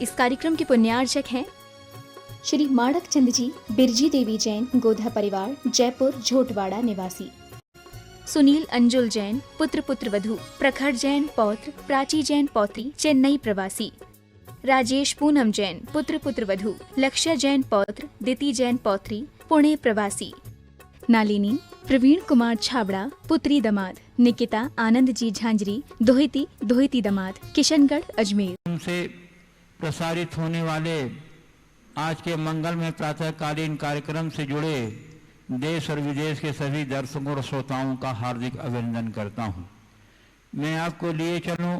इस कार्यक्रम के पुण्यार्चक हैं श्री माणक चंद जी, बिरजी देवी जैन, गोधा परिवार, जयपुर झोटवाड़ा निवासी। सुनील अंजुल जैन, पुत्र पुत्र वधू, प्रखर जैन पौत्र, प्राची जैन पौत्री, चेन्नई प्रवासी। राजेश पूनम जैन, पुत्र पुत्र वधू, लक्ष्य जैन पौत्र, दिति जैन पौत्री, पुणे प्रवासी। नालिनी प्रवीण कुमार छाबड़ा, पुत्री दमाद। निकिता आनंद जी झांझरी, दोहिती दोहिती दमाद, किशनगढ़ अजमेर। उनसे प्रसारित होने वाले आज के मंगलमय प्रातःकालीन कार्यक्रम से जुड़े देश और विदेश के सभी दर्शकों और श्रोताओं का हार्दिक अभिनंदन करता हूँ। मैं आपको लिए चलूँ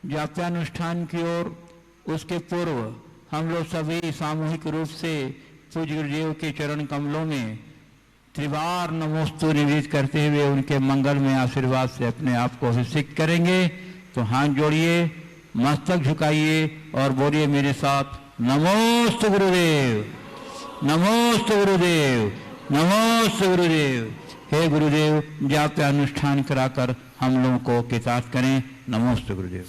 जात्यानुष्ठान की ओर। उसके पूर्व हम लोग सभी सामूहिक रूप से पूज्य गुरुदेव के चरण कमलों में त्रिवार नमोस्तु निवेदित करते हुए उनके मंगलमय आशीर्वाद से अपने आप को अभिषेक करेंगे। तो हाथ जोड़िए, मस्तक झुकाइए और बोलिए मेरे साथ, नमोस्तु गुरुदेव, नमोस्तु गुरुदेव, नमोस्तु गुरुदेव। हे गुरुदेव, जात्यानुष्ठान कराकर हम लोगों को कृतार्थ करें। नमोस्तु गुरुदेव।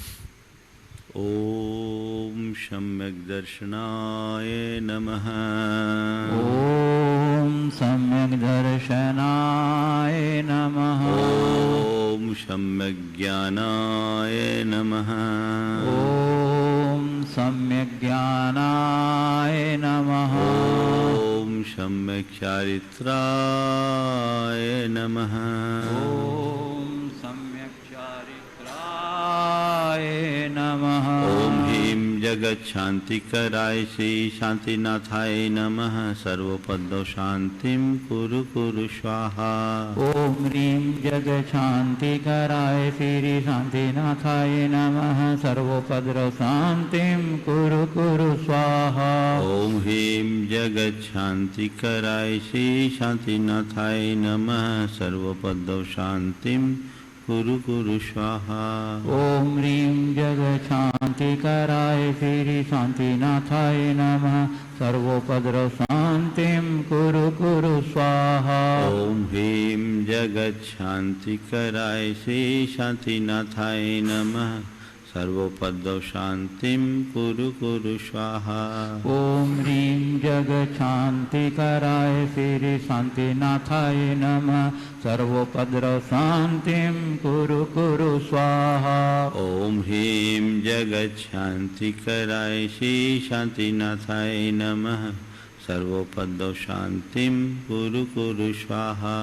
ओम सम्यक दर्शनाय नमः। ओम सम्यक दर्शनाय नमः। ओम सम्यक ज्ञानाय नमः। ओम सम्यक ज्ञानाय नमः। ओम सम्यक चारित्राय नमः। ओम सम्यक चारित्राय नमः। ओम ह्रीं जगत शांतिकराय श्री शांतिनाथाय नमः। सर्वपदो शांतिं कुरु कुरु स्वाहा। ओम ह्रीं जगत शांतिकराय श्री शांतिनाथाय नमः। सर्वोपद्रव शांतिं कुरु कुरु स्वाहा। ओम ह्रीं जगत शांतिकराय श्री शांतिनाथाय नमः। सर्वपदो शांतिं कुरु कुरु स्वाहा। ओम ह्रीं जगत शांतिकराय श्री शांतिनाथाय नमः। सर्वोपद्रव शांतिं कुरु कुरु स्वाहा। ओम ह्रीं जगत शांतिकराय श्री शांतिनाथाय नमः। सर्वोपद्रव शांतिं कुरु कुरु स्वाहा। ओम ह्रीं जगत शांतिकराय श्री शांतिनाथाय नमः। सर्वोपद्रव शांतिं कुरु कुरु स्वाहा। ओम ह्रीं जगत शांतिकराय श्री शांतिनाथाय नमः। सर्वोपद्रव शांतिं कुरु कुरु स्वाहा।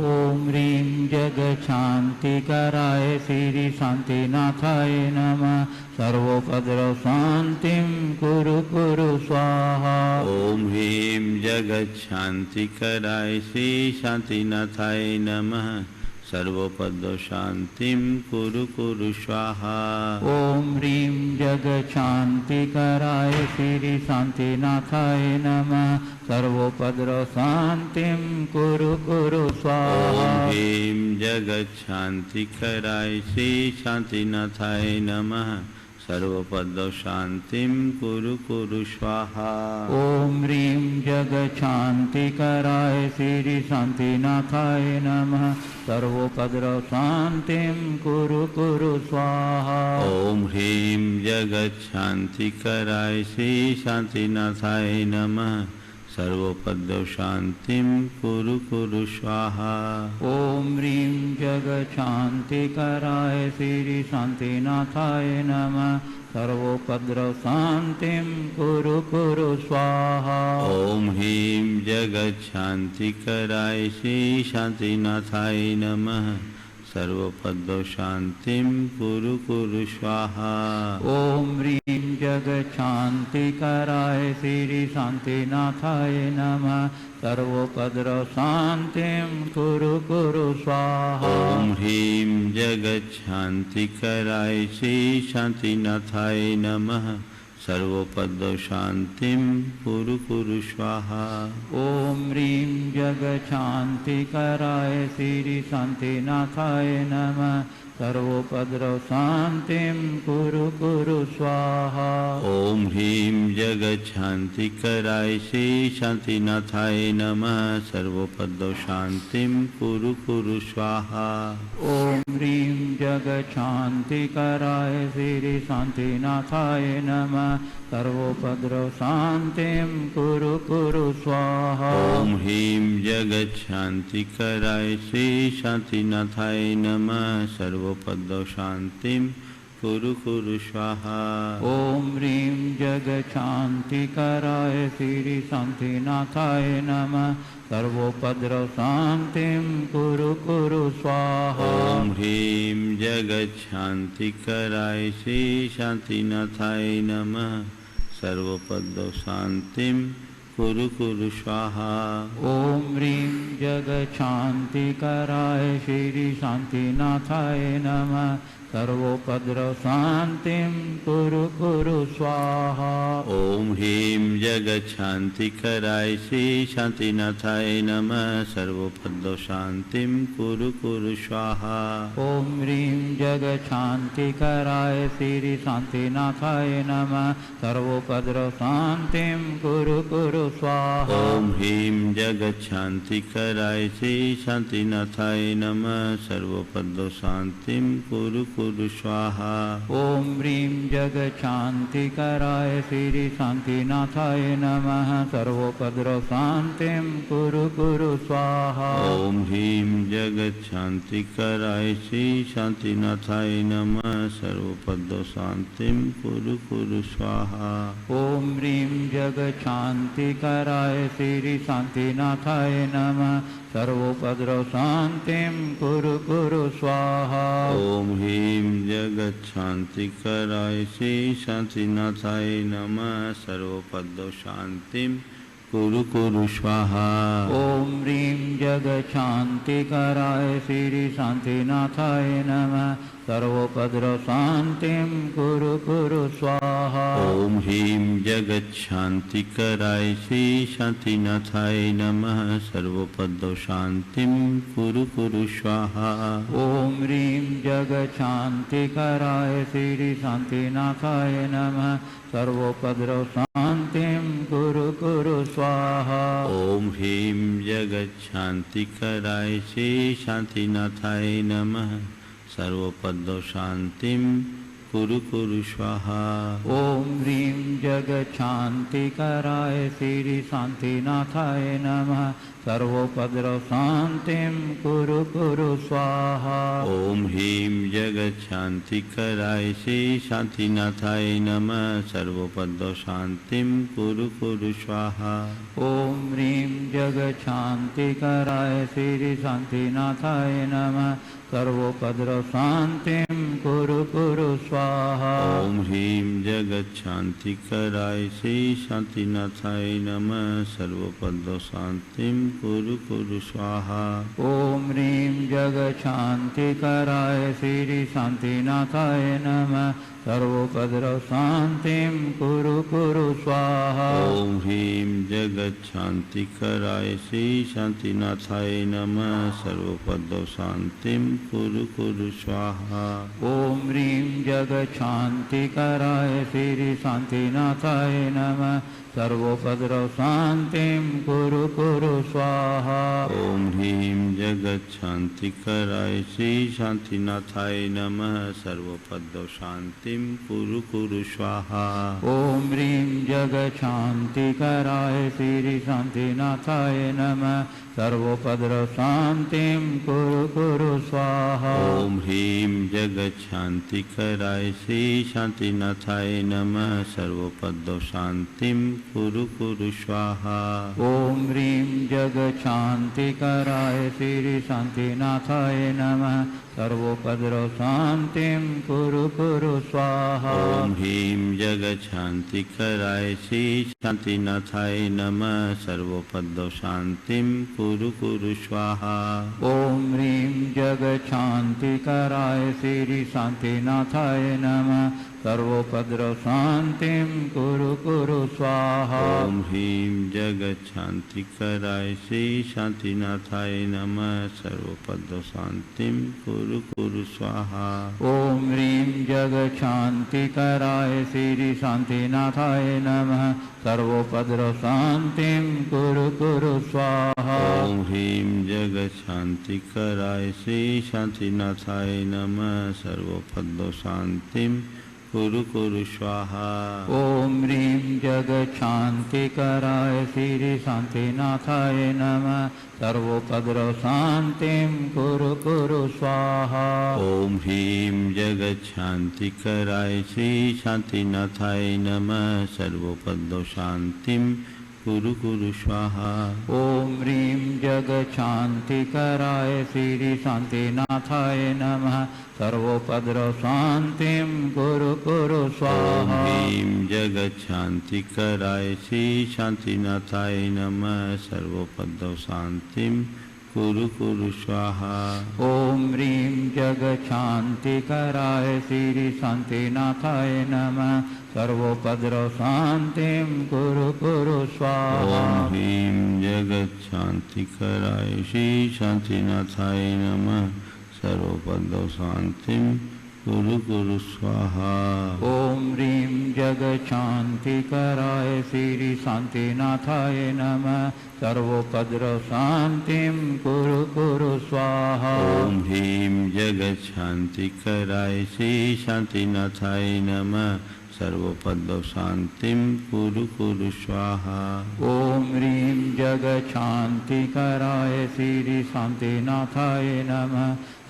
ओम ह्रीं जगत शांतिकराय श्री शांतिनाथाय नमः। सर्वोपद्रव शांतिं कुरु कुरु स्वाहा। ओम ह्रीं जगत शांतिकराय श्री शांतिनाथाय नमः। सर्वोपद्रव शांतिं कुरु कुरु स्वाहा। ओम ह्रीं जगत शांतिकराय श्री शांतिनाथाय नमः। सर्वोपद्रव शांतिं कुरु कुरु स्वाहा। ओम ह्रीं जगत शांतिकराय श्री शांतिनाथाय नमः। सर्वोपद्रव शांतिं कुरु कुरु स्वाहा। ओम ह्रीं जगत शांतिकराय श्री शांतिनाथाय नमः। सर्वोपद्रव शांतिं कुरु कुरु स्वाहा। ओम ह्रीं जगत शांतिकराय श्री शांतिनाथाय नमः। सर्वोपद्रव शांतिं कुरु कुरु स्वाहा। ओम ह्रीं जगत शांतिकराय श्री शांतिनाथाय नमः। सर्वोपद्रव शांतिं कुरु कुरु स्वाहा। ओम ह्रीं जगत शांतिकराय श्री शांतिनाथाय नमः। सर्वोपद्रव शांतिं कुरु कुरु स्वाहा। ओम ह्रीं जगत शांतिकराय श्री शांतिनाथाय नमः। सर्वोपद्रव शांतिं कुरु कुरु स्वाहा। ओम ह्रीं जगत शांतिकराय श्री शांतिनाथाय नमः। सर्वोपद्रव शांतिं कुरु कुरु स्वाहा। ओम ह्रीं जगत शांतिकराय श्री शांतिनाथाय नमः। सर्वोपद्रव शांतिं कुरु कुरु स्वाहा। ओम ह्रीं जगत जगच्छान्तिकराय श्री शान्तिनाथाय नमः सर्वोपद्रव शान्तिं कुरु कुरु स्वाहा। ओम ह्रीं जगच्छान्तिकराय श्री शान्तिनाथाय नमः सर्वोपद्रव शान्तिं कुरु कुरु स्वाहा। ओम ह्रीं जगच्छान्तिकराय श्री शान्तिनाथाय नमः सर्वोपद्रव शान्तिं कुरु कुरु स्वाहा। ओम ह्रीं जगच्छान्तिकराय श्री शान्तिनाथाय नमः सर्वोपद्रव शान्तिं कुरु कुरु स्वाहा। ओम ह्रीं जगच्छान्तिकराय श्री शान्तिनाथाय नमः सर्वोपद्रव शान्तिं कुरु कुरु स्वाहा। ओम ह्रीं जगच्छान्तिकराय श्री शान्तिनाथाय नमः सर्वोपद्रव शान्तिं कुरु कुरु स्वाहा। ओम ह्रीं जगच्छान्तिकराय श्री शान्तिनाथाय नमः सर्वोपद्रव शान्तिं कुरु कुरु स्वाहा। ओम ह्रीं जगच्छान्तिकराय श्री शान्तिनाथाय नमः सर्वोपद्रव शान्तिं कुरु कुरु स्वाहा। ओम ह्रीं जगच्छान्तिकराय श्री शान्तिनाथाय नमः सर्वोपद्रव शान्तिं कुरु कुरु स्वाहा। ओम ह्रीं जगच्छान्तिकराय श्री शान्तिनाथाय नमः सर्वोपद्रव शान्तिं कुरु कुरु स्वाहा। ओम ह्रीं जगच्छान्तिकराय श्री शान्तिनाथाय नमः सर्वोपद्रव शान्तिं कुरु कुरु स्वाहा। ओम ह्रीं जगच्छान्तिकराय श्री शान्तिनाथाय नमः सर्वोपद्रव शान्तिं कुरु कुरु स्वाहा। ओम ह्रीं जगच्छान्तिकराय श्री शान्तिनाथाय नमः सर्वोपद्रव शान्तिं कुरु कुरु स्वाहा। ओम ह्रीं जगच्छान्तिकराय श्री शान्तिनाथाय नमः सर्वोपद्रव शान्तिं कुरु कुरु स्वाहा। ओम ह्रीं जगच्छान्तिकराय श्री शान्तिनाथाय नमः सर्वोपद्रव शान्तिं कुरु कुरु स्वाहा। ओम ह्रीं जगच्छान्तिकराय श्री शान्तिनाथाय नमः सर्वोपद्रव शान्तिं कुरु कुरु स्वाहा। ओम ह्रीं जगच्छान्तिकराय श्री शान्तिनाथाय नमः सर्वोपद्रव शान्तिं कुरु कुरु स्वाहा। ओम ह्रीं जगच्छान्तिकराय श्री शान्तिनाथाय नमः सर्वोपद्रव शान्तिं कुरु कुरु स्वाहा। ओम ह्रीं जगच्छान्तिकराय श्री शान्तिनाथाय नमः सर्वोपद्रव शान्तिं कुरु कुरु स्वाहा। ओम ह्रीं जगच्छान्तिकराय श्री शान्तिनाथाय नमः सर्वोपद्रव शान्तिं कुरु कुरु स्वाहा। ओम ह्रीं जगच्छान्तिकराय श्री शान्तिनाथाय नमः सर्वोपद्रव शान्तिं कुरु कुरु स्वाहा। ओम ह्रीं जगच्छान्तिकराय श्री शान्तिनाथाय नमः सर्वोपद्रव शान्तिं कुरु कुरु स्वाहा। ओम ह्रीं जगच्छान्तिकराय श्री शान्तिनाथाय नमः सर्वोपद्रव शान्तिं कुरु कुरु स्वाहा। ओम ह्रीं जगच्छान्तिकराय श्री शान्तिनाथाय नमः सर्वोपद्रव शान्तिं कुरु कुरु स्वाहा। ओम ह्रीं जगच्छान्तिकराय श्री शान्तिनाथाय नमः सर्वोपद्रव शान्तिं कुरु कुरु स्वाहा। ओम ह्रीं जगच्छान्तिकराय श्री शान्तिनाथाय नमः सर्वोपद्रव शान्तिं कुरु कुरु स्वाहा। ओम ह्रीं जगच्छान्तिकराय श्री शान्तिनाथाय नमः सर्वोपद्रव शान्तिं कुरु कुरु स्वाहा। ओम ह्रीं जगच्छान्तिकराय श्री शान्तिनाथाय नमः सर्वोपद्रव शान्तिं कुरु कुरु स्वाहा। ओम ह्रीं जगच्छान्तिकराय श्री शान्तिनाथाय नमः सर्वोपद्रव शान्तिं कुरु कुरु स्वाहा। ओम ह्रीं जगच्छान्तिकराय श्री शान्तिनाथाय नमः सर्वोपद्रव शांतिं कुरु कुरु स्वाहा। ओम ह्रीं जगच्छांतिकराय श्री शांतिनाथाय नमः सर्वोपद्रव शांतिं कुरु कुरु स्वाहा। ओम ह्रीं जगच्छांतिकराय श्री शांतिनाथाय नमः सर्वोपद्रव शांतिं कुरु कुरु स्वाहा। ओम ह्रीं जगच्छांतिकराय श्री शांतिनाथाय नमः सर्वोपद्रव शांतिं कुरु कुरु स्वाहा। ओम ह्रीं जगच्छांतिकराय श्री शांतिनाथाय नमः सर्वोपद्रव शांतिं कुरु कुरु स्वाहा। ओम ह्रीं जगच्छांतिकराय श्री शांतिनाथाय नमः सर्वोपद्रव शांतिं कुरु कुरु स्वाहा। ओम ह्रीं जगच्छांतिकराय श्री शांतिनाथाय नमः सर्वोपद्रव शांतिं कुरु कुरु स्वाहा। ओम ह्रीं जगच्छांतिकराय श्री शांतिनाथाय नमः सर्वोपद्रव शांतिं कुरु कुरु स्वाहा। ओम ह्रीं जगच्छांतिकराय श्री शांतिनाथाय नमः सर्वोपद्रव शांतिं कुरु कुरु स्वाहा। ओम ह्रीं जगच्छांतिकराय श्री शांतिनाथाय नमः सर्वोपद्रव शांतिं कुरु कुरु स्वाहा। ओम ह्रीं जगच्छांतिकराय श्री शांतिनाथाय नमः सर्वोपद्रव शांतिं कुरु कुरु स्वाहा। ओम ह्रीं जगच्छांतिकराय श्री शांतिनाथाय नमः सर्वोपद्रव शांतिं कुरु कुरु स्वाहा। ओम ह्रीं जगच्छांतिकराय श्री शांतिनाथाय नमः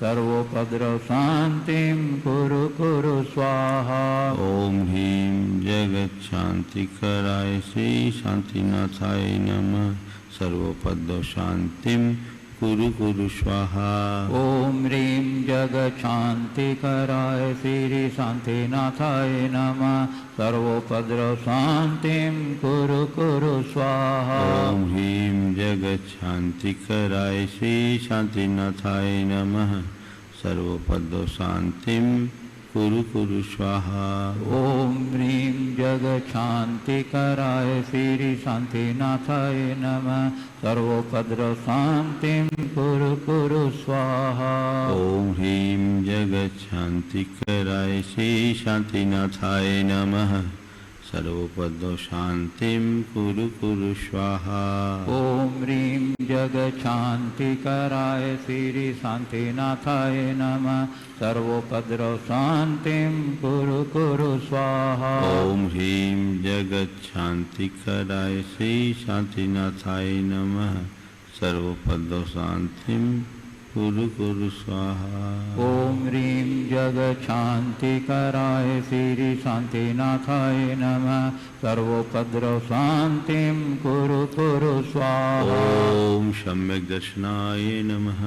सर्वोपद्रव शांतिं कुरु कुरु स्वाहा। ओम ह्रीं जगच्छांतिकराय श्री शांतिनाथाय नमः सर्वोपद्रव शांतिं कुरु कुरु स्वाहा। ओम ह्रीं जगच्छांतिकराय श्री शांतिनाथाय नमः सर्वोपद्रव शांतिं कुरु कुरु स्वाहा। ओम ह्रीं जगच्छांतिकराय श्री शांतिनाथाय नमः सर्वोपद्रव शांतिं कुरु कुरु स्वाहा। ओम ह्रीं जगच्छांतिकराय श्री शांतिनाथाय नमः सर्वोपद्रव शांतिं कुरु कुरु स्वाहा। ओम ह्रीं जगच्छांतिकराय श्री शांतिनाथाय नमः सर्वोपद्रव शांतिं कुरु कुरु स्वाहा। ओम ह्रीं जगच्छांतिकराय श्री शांतिनाथाय नमः सर्वोपद्रव शांतिं कुरु कुरु स्वाहा। ओम ह्रीं जगच्छांतिकराय श्री शांतिनाथाय नमः सर्वोपद्रव शांतिं कुरु कुरु स्वाहा। ओम ह्रीं जगच्छांतिकराय श्री शांतिनाथाय नमः सर्वोपद्रव शांतिं कुरु कुरु स्वाहा। ओम सम्यक दर्शनाय नमः।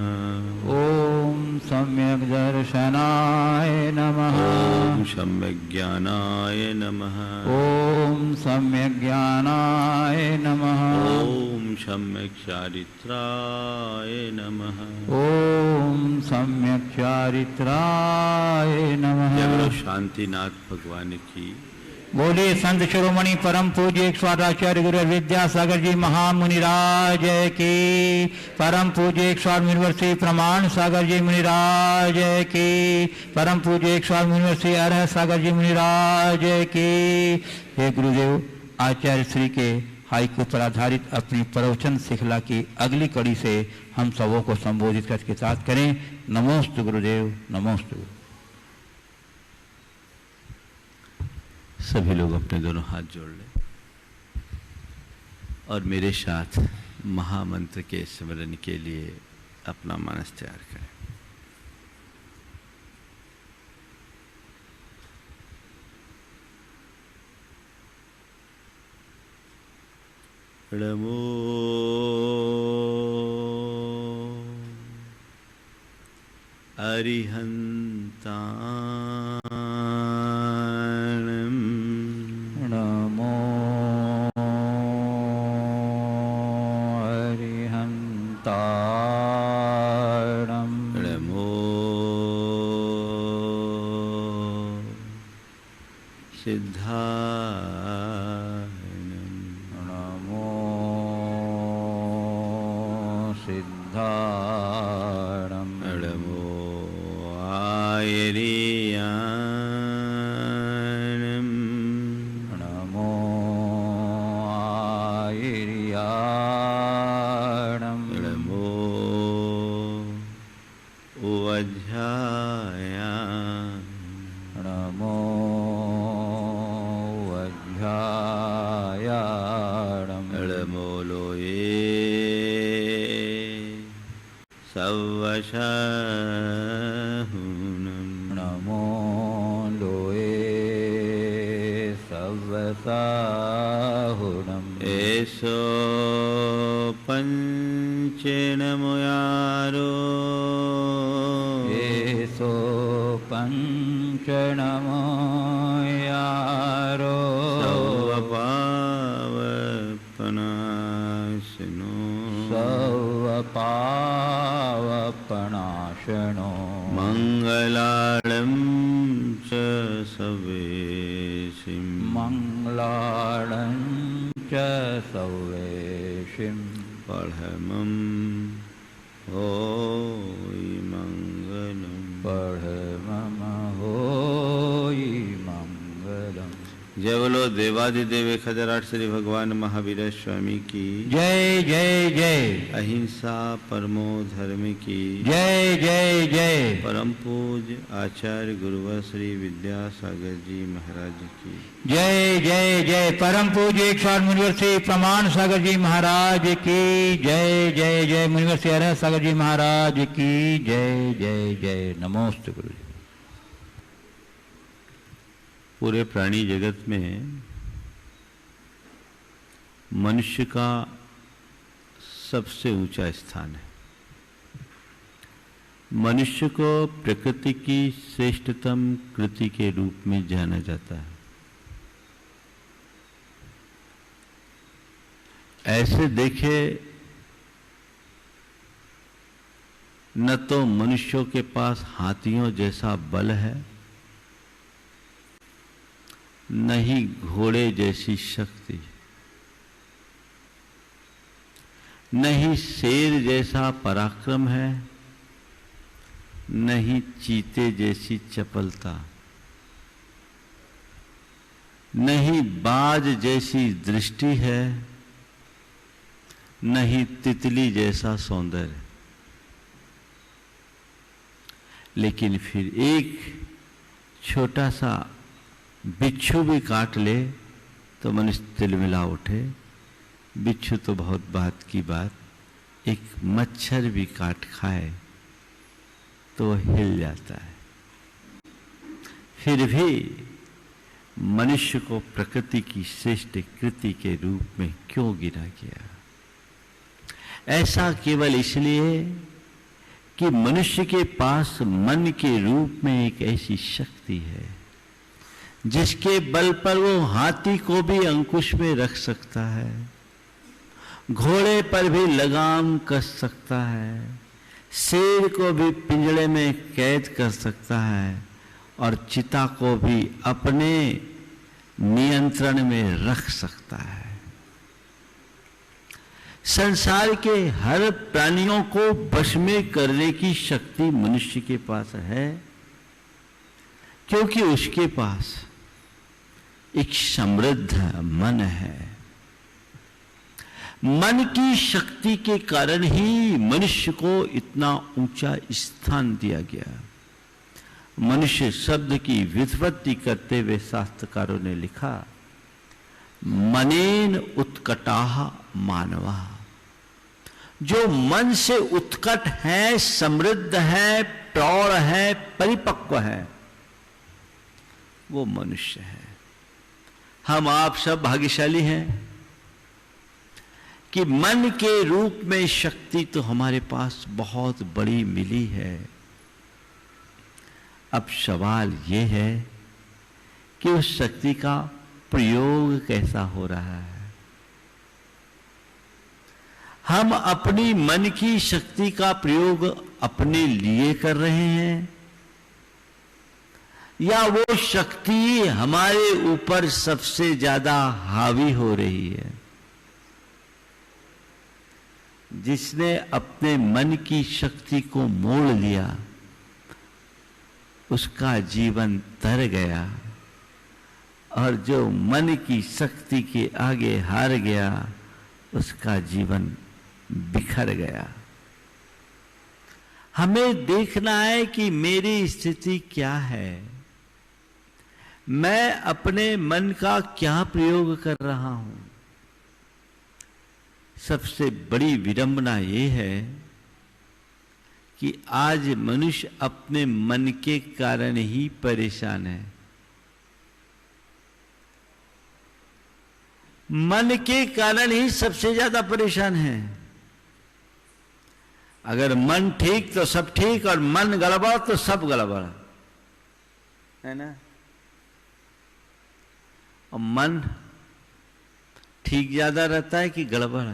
ओम सम्यक दर्शनाय नमः। ओम सम्यक ज्ञानाय नमः। ओम सम्यक ज्ञानाय नमः। ओम सम्यक चारित्राय नमः। ओम सम्यक चारित्राय नमः। जय बोलो शांतिनाथ भगवान की। बोलिए संत शिरोमणि परम पूज्य एक स्वादाचार्य गुरु विद्यासागर जी महामुनिराज की। परम पूज्य एक स्वामी यूनिवर्सिटी प्रमाण सागर जी मुनिराज की। परम पूज्य एक स्वामी यूनिवर्सिटी अरह सागर जी मुनिराज की। हे गुरुदेव, आचार्य श्री के हाइकू पर आधारित अपनी प्रवचन श्रृंखला की अगली कड़ी से हम सबों को संबोधित करके साथ करें। नमोस्तु गुरुदेव, नमोस्तु। सभी लोग अपने दोनों हाथ जोड़ लें और मेरे साथ महामंत्र के स्मरण के लिए अपना मानस तैयार करें। नमो अरिहन्ताणं। नमो अरिहन्ताणं। नमो नमो सिद्धाणं नमो आयर्याणं नमो आयर्याणं नमो वज्रायां नमो वज्रायाणं नमो लोये सवसाहुनं नमो लोये सवसाहुनं एषो पञ्चनमयारो एषो पञ्चनमयारो सर्वपावपनाशनो सर्वपावपनाशनो मङ्गलाळं च सवेशिं मङ्गलाळं च सवेशिं परमं होयि मङ्गलं परमं होयि मङ्गलम्। जय बोलो देवादिदेव 1008 श्री भगवान महावीर स्वामी की जय जय जय। अहिंसा परमो धर्म की जय जय जय। परम पूज्य आचार्य गुरुवर श्री विद्यासागर जी महाराज की जय जय जय। परम पूज्य एक मुनिवर श्री प्रमाण सागर जी महाराज की जय जय जय। मुनिवर श्री हरे सागर जी महाराज की जय जय जय। नमोस्तु गुरु जी। पूरे प्राणी जगत में मनुष्य का सबसे ऊंचा स्थान है। मनुष्य को प्रकृति की श्रेष्ठतम कृति के रूप में जाना जाता है। ऐसे देखे न तो मनुष्यों के पास हाथियों जैसा बल है, न ही घोड़े जैसी शक्ति, न ही शेर जैसा पराक्रम है, न ही चीते जैसी चपलता, न ही बाज जैसी दृष्टि है, न ही तितली जैसा सौंदर्य। लेकिन फिर एक छोटा सा बिच्छू भी काट ले तो मनुष्य तिलमिला उठे। बिच्छू तो बहुत बात की बात, एक मच्छर भी काट खाए तो वह हिल जाता है। फिर भी मनुष्य को प्रकृति की श्रेष्ठ कृति के रूप में क्यों गिना गया? ऐसा केवल इसलिए कि मनुष्य के पास मन के रूप में एक ऐसी शक्ति है जिसके बल पर वो हाथी को भी अंकुश में रख सकता है, घोड़े पर भी लगाम कस सकता है, शेर को भी पिंजड़े में कैद कर सकता है और चिता को भी अपने नियंत्रण में रख सकता है। संसार के हर प्राणियों को वश में करने की शक्ति मनुष्य के पास है, क्योंकि उसके पास एक समृद्ध मन है। मन की शक्ति के कारण ही मनुष्य को इतना ऊंचा स्थान दिया गया। मनुष्य शब्द की व्युत्पत्ति करते हुए शास्त्रकारों ने लिखा, मनेन उत्कटाः मानवा। जो मन से उत्कट है, समृद्ध है, प्रौढ़ है, परिपक्व है, वो मनुष्य है। हम आप सब भाग्यशाली हैं कि मन के रूप में शक्ति तो हमारे पास बहुत बड़ी मिली है। अब सवाल ये है कि उस शक्ति का प्रयोग कैसा हो रहा है। हम अपनी मन की शक्ति का प्रयोग अपने लिए कर रहे हैं या वो शक्ति हमारे ऊपर सबसे ज्यादा हावी हो रही है? जिसने अपने मन की शक्ति को मोड़ लिया उसका जीवन तर गया, और जो मन की शक्ति के आगे हार गया उसका जीवन बिखर गया। हमें देखना है कि मेरी स्थिति क्या है, मैं अपने मन का क्या प्रयोग कर रहा हूं। सबसे बड़ी विडंबना ये है कि आज मनुष्य अपने मन के कारण ही परेशान है। मन के कारण ही सबसे ज्यादा परेशान है। अगर मन ठीक तो सब ठीक, और मन गड़बड़ तो सब गड़बड़, है ना? और मन ठीक ज्यादा रहता है कि गड़बड़?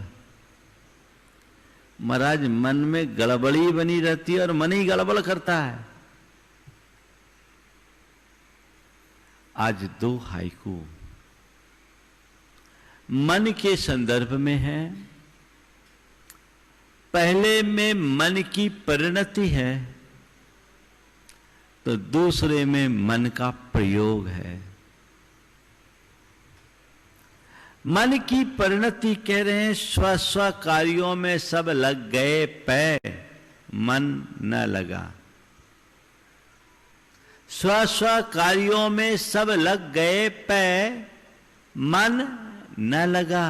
महाराज, मन में गड़बड़ी बनी रहती है और मन ही गड़बड़ करता है। आज दो हाइकू मन के संदर्भ में है। पहले में मन की परिणति है, तो दूसरे में मन का प्रयोग है। मन की परिणति कह रहे हैं, स्व स्व कार्यों में सब लग गए पै, मन न लगा। स्व स्व कार्यों में सब लग गए पै, मन न लगा।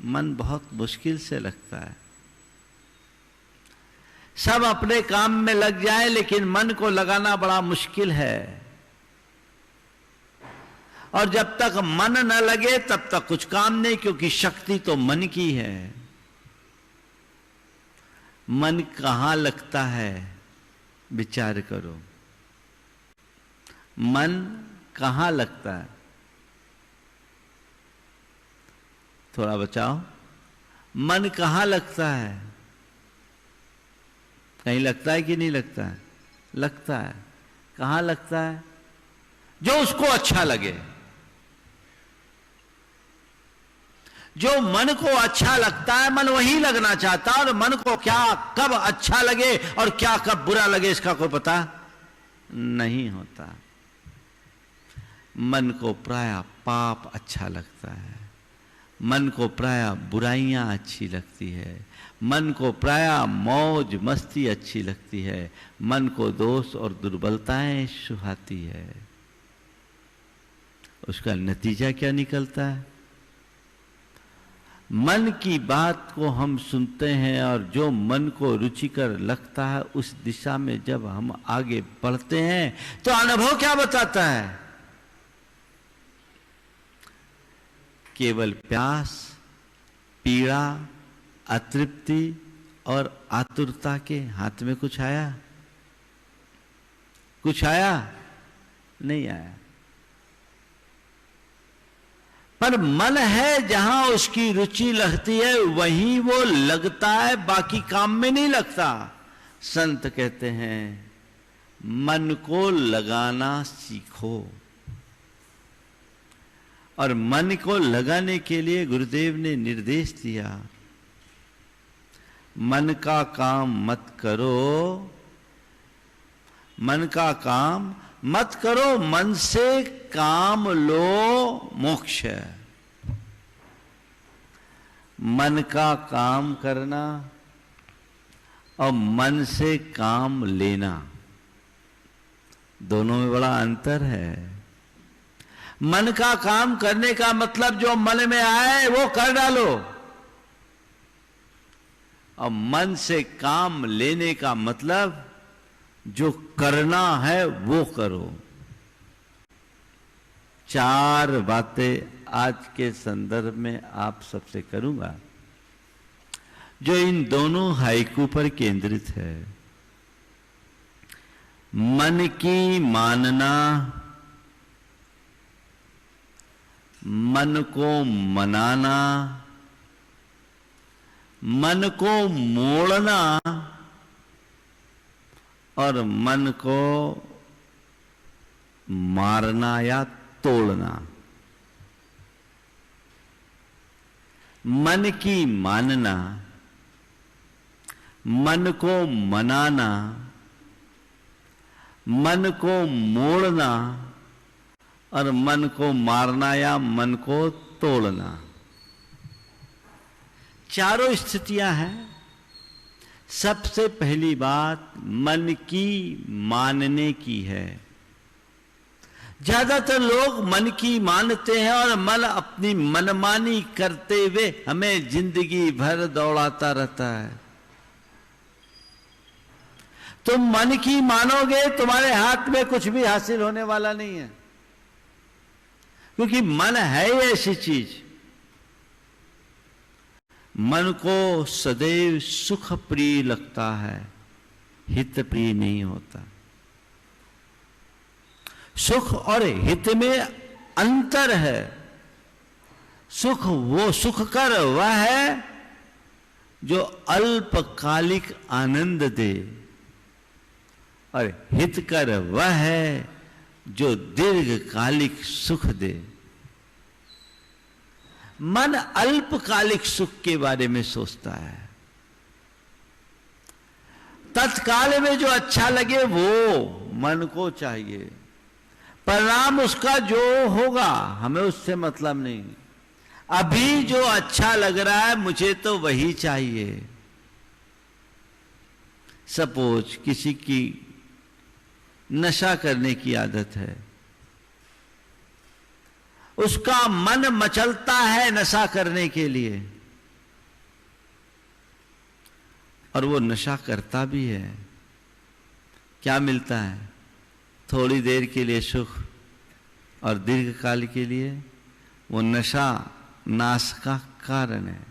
मन बहुत मुश्किल से लगता है। सब अपने काम में लग जाए, लेकिन मन को लगाना बड़ा मुश्किल है। और जब तक मन न लगे तब तक कुछ काम नहीं, क्योंकि शक्ति तो मन की है। मन कहां लगता है, विचार करो। मन कहां लगता है? थोड़ा बचाओ। मन कहां लगता है? कहीं लगता है कि नहीं लगता है? लगता है। कहां लगता है? जो उसको अच्छा लगे। जो मन को अच्छा लगता है, मन वही लगना चाहता है। और मन को क्या कब अच्छा लगे और क्या कब बुरा लगे, इसका कोई पता नहीं होता। मन को प्रायः पाप अच्छा लगता है, मन को प्रायः बुराइयां अच्छी लगती है, मन को प्रायः मौज मस्ती अच्छी लगती है, मन को दोष और दुर्बलताएं सुहाती है। उसका नतीजा क्या निकलता है? मन की बात को हम सुनते हैं, और जो मन को रुचिकर लगता है उस दिशा में जब हम आगे बढ़ते हैं तो अनुभव क्या बताता है? केवल प्यास, पीड़ा, अतृप्ति और आतुरता के हाथ में कुछ आया? कुछ आया? नहीं आया। पर मन है जहां उसकी रुचि लगती है वहीं वो लगता है, बाकी काम में नहीं लगता। संत कहते हैं मन को लगाना सीखो। और मन को लगाने के लिए गुरुदेव ने निर्देश दिया, मन का काम मत करो, मन का काम मत करो, मन से काम लो मोक्ष। मन का काम करना और मन से काम लेना, दोनों में बड़ा अंतर है। मन का काम करने का मतलब जो मन में आए वो कर डालो, और मन से काम लेने का मतलब जो करना है वो करो। चार बातें आज के संदर्भ में आप सबसे करूंगा जो इन दोनों हाइकू पर केंद्रित है। मन की मानना, मन को मनाना, मन को मोड़ना और मन को मारना या तोड़ना। मन की मानना, मन को मनाना, मन को मोड़ना और मन को मारना या मन को तोड़ना, चारों स्थितियां हैं। सबसे पहली बात मन की मानने की है। ज्यादातर लोग मन की मानते हैं और मन अपनी मनमानी करते हुए हमें जिंदगी भर दौड़ाता रहता है। तुम मन की मानोगे, तुम्हारे हाथ में कुछ भी हासिल होने वाला नहीं है, क्योंकि मन है ही ऐसी चीज। मन को सदैव सुख प्रिय लगता है, हित प्रिय नहीं होता। सुख और हित में अंतर है। सुख वो सुख कर वह है जो अल्पकालिक आनंद दे, और हित कर वह है जो दीर्घकालिक सुख दे। मन अल्पकालिक सुख के बारे में सोचता है, तत्काल में जो अच्छा लगे वो मन को चाहिए, परिणाम उसका जो होगा हमें उससे मतलब नहीं। अभी जो अच्छा लग रहा है मुझे तो वही चाहिए। सपोज किसी की नशा करने की आदत है, उसका मन मचलता है नशा करने के लिए, और वो नशा करता भी है। क्या मिलता है? थोड़ी देर के लिए सुख, और दीर्घकाल के लिए वो नशा नाश का कारण है।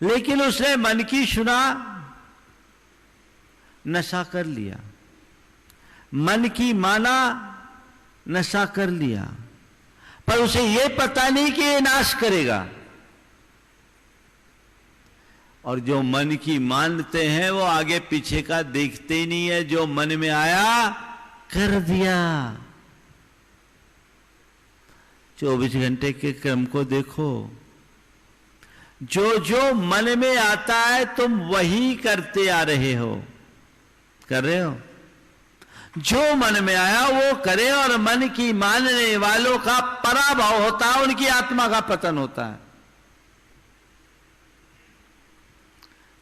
लेकिन उसने मन की सुना, नशा कर लिया, मन की माना, नशा कर लिया, पर उसे यह पता नहीं कि ये नाश करेगा। और जो मन की मानते हैं वो आगे पीछे का देखते ही नहीं है, जो मन में आया कर दिया। 24 घंटे के क्रम को देखो, जो जो मन में आता है तुम वही करते आ रहे हो, कर रहे हो। जो मन में आया वो करे, और मन की मानने वालों का पराभव होता है, उनकी आत्मा का पतन होता है।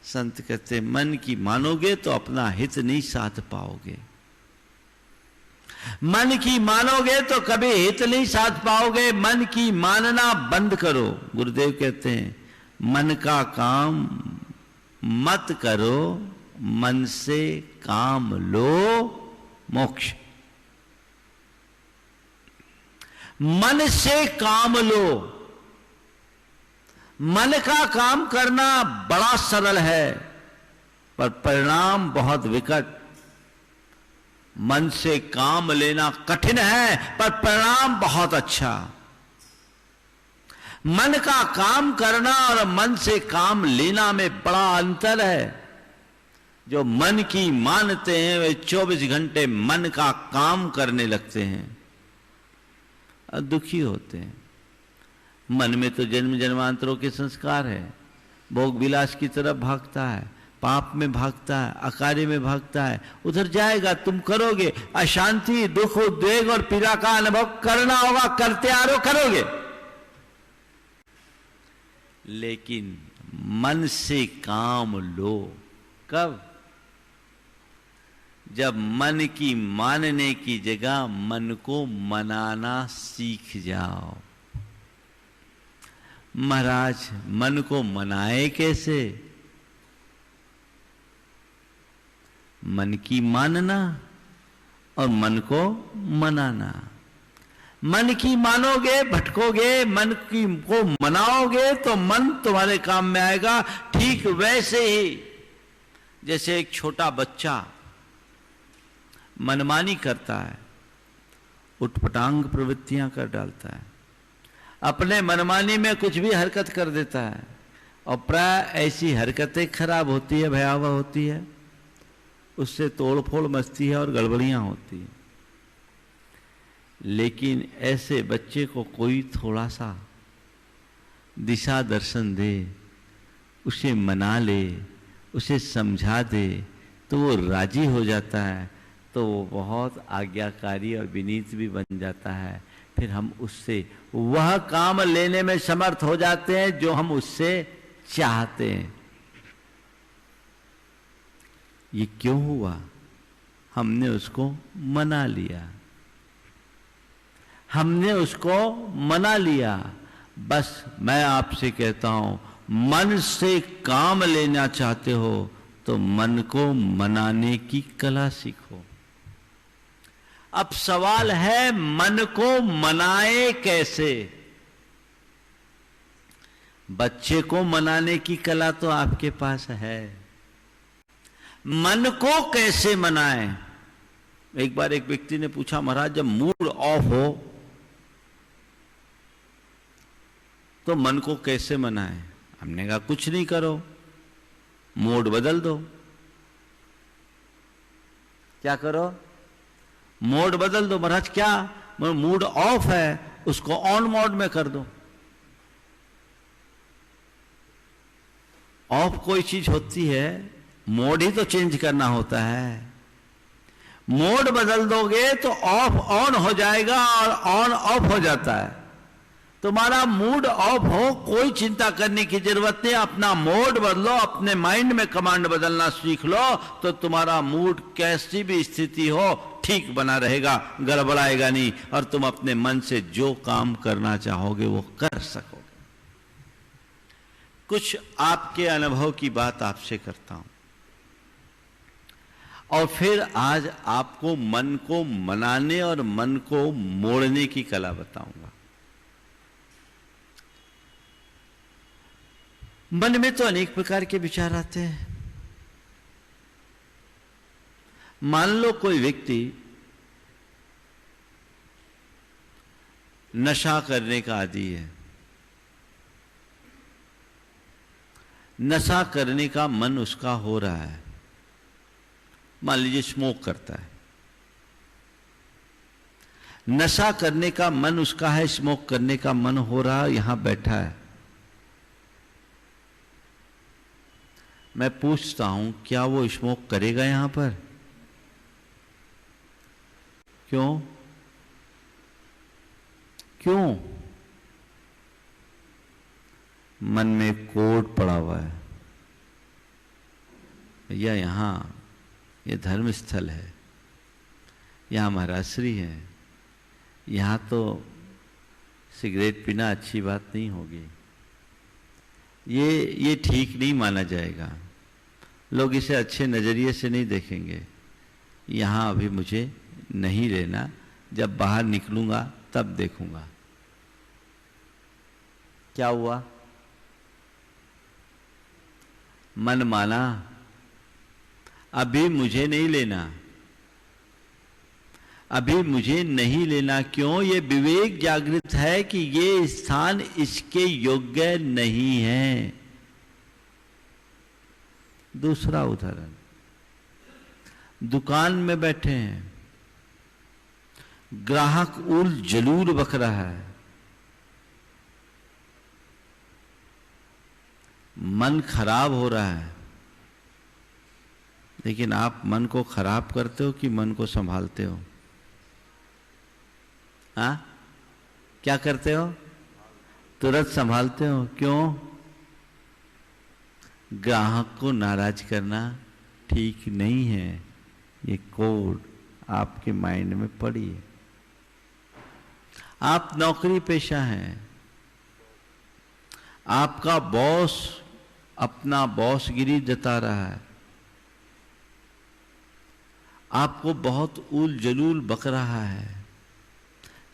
संत कहते मन की मानोगे तो अपना हित नहीं साध पाओगे, मन की मानोगे तो कभी हित नहीं साध पाओगे। मन की मानना बंद करो। गुरुदेव कहते हैं मन का काम मत करो, मन से काम लो मोक्ष। मन से काम लो। मन का काम करना बड़ा सरल है, पर परिणाम बहुत विकट। मन से काम लेना कठिन है, पर परिणाम बहुत अच्छा। मन का काम करना और मन से काम लेना में बड़ा अंतर है। जो मन की मानते हैं वे 24 घंटे मन का काम करने लगते हैं और दुखी होते हैं। मन में तो जन्म जन्मांतरों के संस्कार है, भोग विलास की तरफ भागता है, पाप में भागता है, अकार्य में भागता है। उधर जाएगा, तुम करोगे, अशांति, दुख, उद्वेग और पीड़ा का अनुभव करना होगा, करते आ रहे हो, करोगे। लेकिन मन से काम लो। कब? जब मन की मानने की जगह मन को मनाना सीख जाओ। महाराज मन को मनाए कैसे? मन की मानना और मन को मनाना। मन की मानोगे भटकोगे, मन की को मनाओगे तो मन तुम्हारे काम में आएगा। ठीक वैसे ही जैसे एक छोटा बच्चा मनमानी करता है, उटपटांग प्रवृत्तियां कर डालता है, अपने मनमानी में कुछ भी हरकत कर देता है, और प्राय ऐसी हरकतें खराब होती है, भयावह होती है, उससे तोड़ फोड़ मचती है और गड़बड़ियां होती है। लेकिन ऐसे बच्चे को कोई थोड़ा सा दिशा दर्शन दे, उसे मना ले, उसे समझा दे, तो वो राजी हो जाता है, तो वो बहुत आज्ञाकारी और विनीत भी बन जाता है। फिर हम उससे वह काम लेने में समर्थ हो जाते हैं जो हम उससे चाहते हैं। ये क्यों हुआ? हमने उसको मना लिया, हमने उसको मना लिया। बस मैं आपसे कहता हूं, मन से काम लेना चाहते हो तो मन को मनाने की कला सीखो। अब सवाल है, मन को मनाए कैसे? बच्चे को मनाने की कला तो आपके पास है, मन को कैसे मनाए? एक बार एक व्यक्ति ने पूछा, महाराज जब मूड ऑफ हो तो मन को कैसे मनाए? हमने कहा कुछ नहीं करो, मोड बदल दो। क्या करो? मोड बदल दो। महाराज क्या? मूड ऑफ है, उसको ऑन मोड में कर दो। ऑफ कोई चीज होती है, मोड ही तो चेंज करना होता है। मोड बदल दोगे तो ऑफ ऑन हो जाएगा और ऑन ऑफ हो जाता है। तुम्हारा मूड ऑफ हो, कोई चिंता करने की जरूरत नहीं, अपना मोड बदलो, अपने माइंड में कमांड बदलना सीख लो, तो तुम्हारा मूड कैसी भी स्थिति हो ठीक बना रहेगा, गड़बड़ाएगा नहीं, और तुम अपने मन से जो काम करना चाहोगे वो कर सकोगे। कुछ आपके अनुभव की बात आपसे करता हूं, और फिर आज आपको मन को मनाने और मन को मोड़ने की कला बताऊंगा। मन में तो अनेक प्रकार के विचार आते हैं। मान लो कोई व्यक्ति नशा करने का आदी है, नशा करने का मन उसका हो रहा है। मान लीजिए स्मोक करता है, नशा करने का मन उसका है, स्मोक करने का मन हो रहा है, यहां बैठा है। मैं पूछता हूं, क्या वो स्मोक करेगा यहां पर? क्यों? क्यों? मन में कोड पड़ा हुआ है, भैया यहां ये धर्म स्थल है, यहां महाराश्री है, यहां तो सिगरेट पीना अच्छी बात नहीं होगी, ये ठीक नहीं माना जाएगा, लोग इसे अच्छे नजरिए से नहीं देखेंगे, यहां अभी मुझे नहीं रहना, जब बाहर निकलूंगा तब देखूंगा। क्या हुआ? मन माना, अभी मुझे नहीं लेना, अभी मुझे नहीं लेना। क्यों? ये विवेक जागृत है कि ये स्थान इसके योग्य नहीं है। दूसरा उदाहरण, दुकान में बैठे हैं, ग्राहक उल जलूल बक रहा है, मन खराब हो रहा है, लेकिन आप मन को खराब करते हो कि मन को संभालते हो? हाँ, क्या करते हो? तुरंत संभालते हो। क्यों? ग्राहक को नाराज करना ठीक नहीं है, ये कोड आपके माइंड में पड़ी है। आप नौकरी पेशा हैं, आपका बॉस अपना बॉसगिरी जता रहा है, आपको बहुत उल जलूल बक रहा है।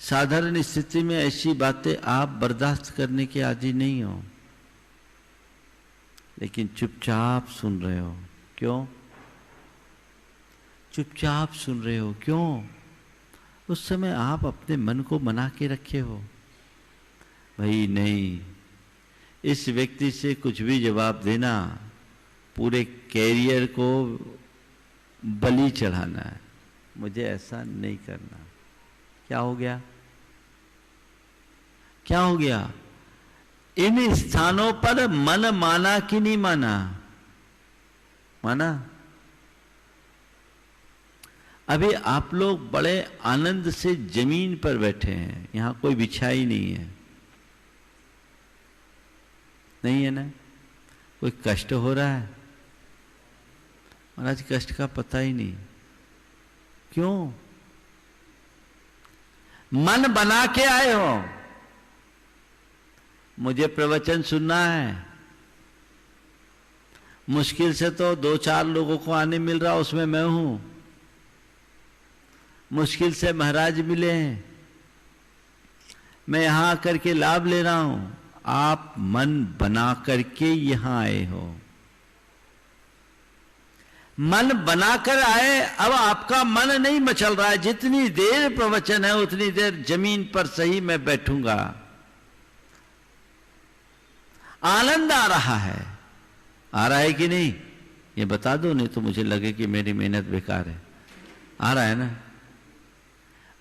साधारण स्थिति में ऐसी बातें आप बर्दाश्त करने के आदी नहीं हो, लेकिन चुपचाप सुन रहे हो। क्यों? चुपचाप सुन रहे हो। क्यों? उस समय आप अपने मन को मना के रखे हो, भाई नहीं, इस व्यक्ति से कुछ भी जवाब देना पूरे कैरियर को बलि चढ़ाना है, मुझे ऐसा नहीं करना। क्या हो गया? क्या हो गया? इन स्थानों पर मन माना कि नहीं माना? माना। अभी आप लोग बड़े आनंद से जमीन पर बैठे हैं, यहां कोई बिछाई नहीं है, नहीं है ना? कोई कष्ट हो रहा है? महाराज कष्ट का पता ही नहीं। क्यों? मन बना के आए हो, मुझे प्रवचन सुनना है, मुश्किल से तो 2-4 लोगों को आने मिल रहा, उसमें मैं हूं, मुश्किल से महाराज मिले हैं, मैं यहां आकर के लाभ ले रहा हूं। आप मन बना करके यहां आए हो, मन बनाकर आए। अब आपका मन नहीं मचल रहा है, जितनी देर प्रवचन है उतनी देर जमीन पर सही मैं बैठूंगा, आनंद आ रहा है। आ रहा है कि नहीं ये बता दो, नहीं तो मुझे लगे कि मेरी मेहनत बेकार है। आ रहा है ना?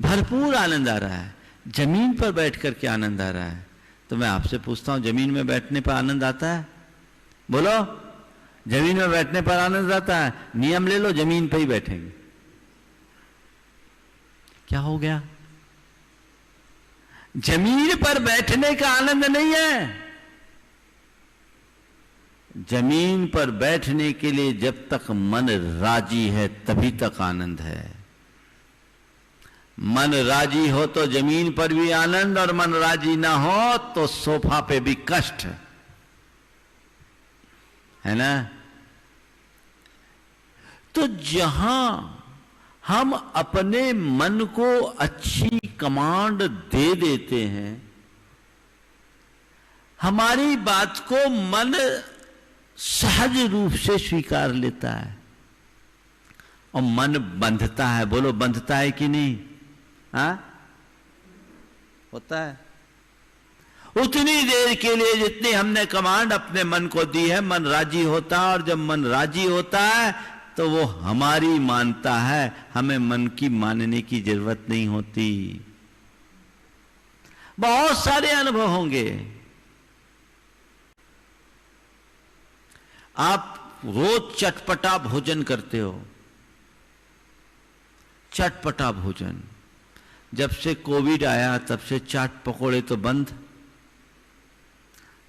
भरपूर आनंद आ रहा है, जमीन पर बैठ करके आनंद आ रहा है। तो मैं आपसे पूछता हूं, जमीन में बैठने पर आनंद आता है? बोलो, जमीन में बैठने पर आनंद आता है? नियम ले लो, जमीन पर ही बैठेंगे। क्या हो गया? जमीन पर बैठने का आनंद नहीं है। जमीन पर बैठने के लिए जब तक मन राजी है तभी तक आनंद है। मन राजी हो तो जमीन पर भी आनंद, और मन राजी ना हो तो सोफा पे भी कष्ट, है ना? तो जहां हम अपने मन को अच्छी कमांड दे देते हैं, हमारी बात को मन सहज रूप से स्वीकार लेता है और मन बंधता है। बोलो, बंधता है कि नहीं? हाँ, होता है। उतनी देर के लिए जितनी हमने कमांड अपने मन को दी है, मन राजी होता है, और जब मन राजी होता है तो वो हमारी मानता है, हमें मन की मानने की जरूरत नहीं होती। बहुत सारे अनुभव होंगे। आप रोज चटपटा भोजन करते हो, चटपटा भोजन। जब से कोविड आया तब से चाट पकोड़े तो बंद,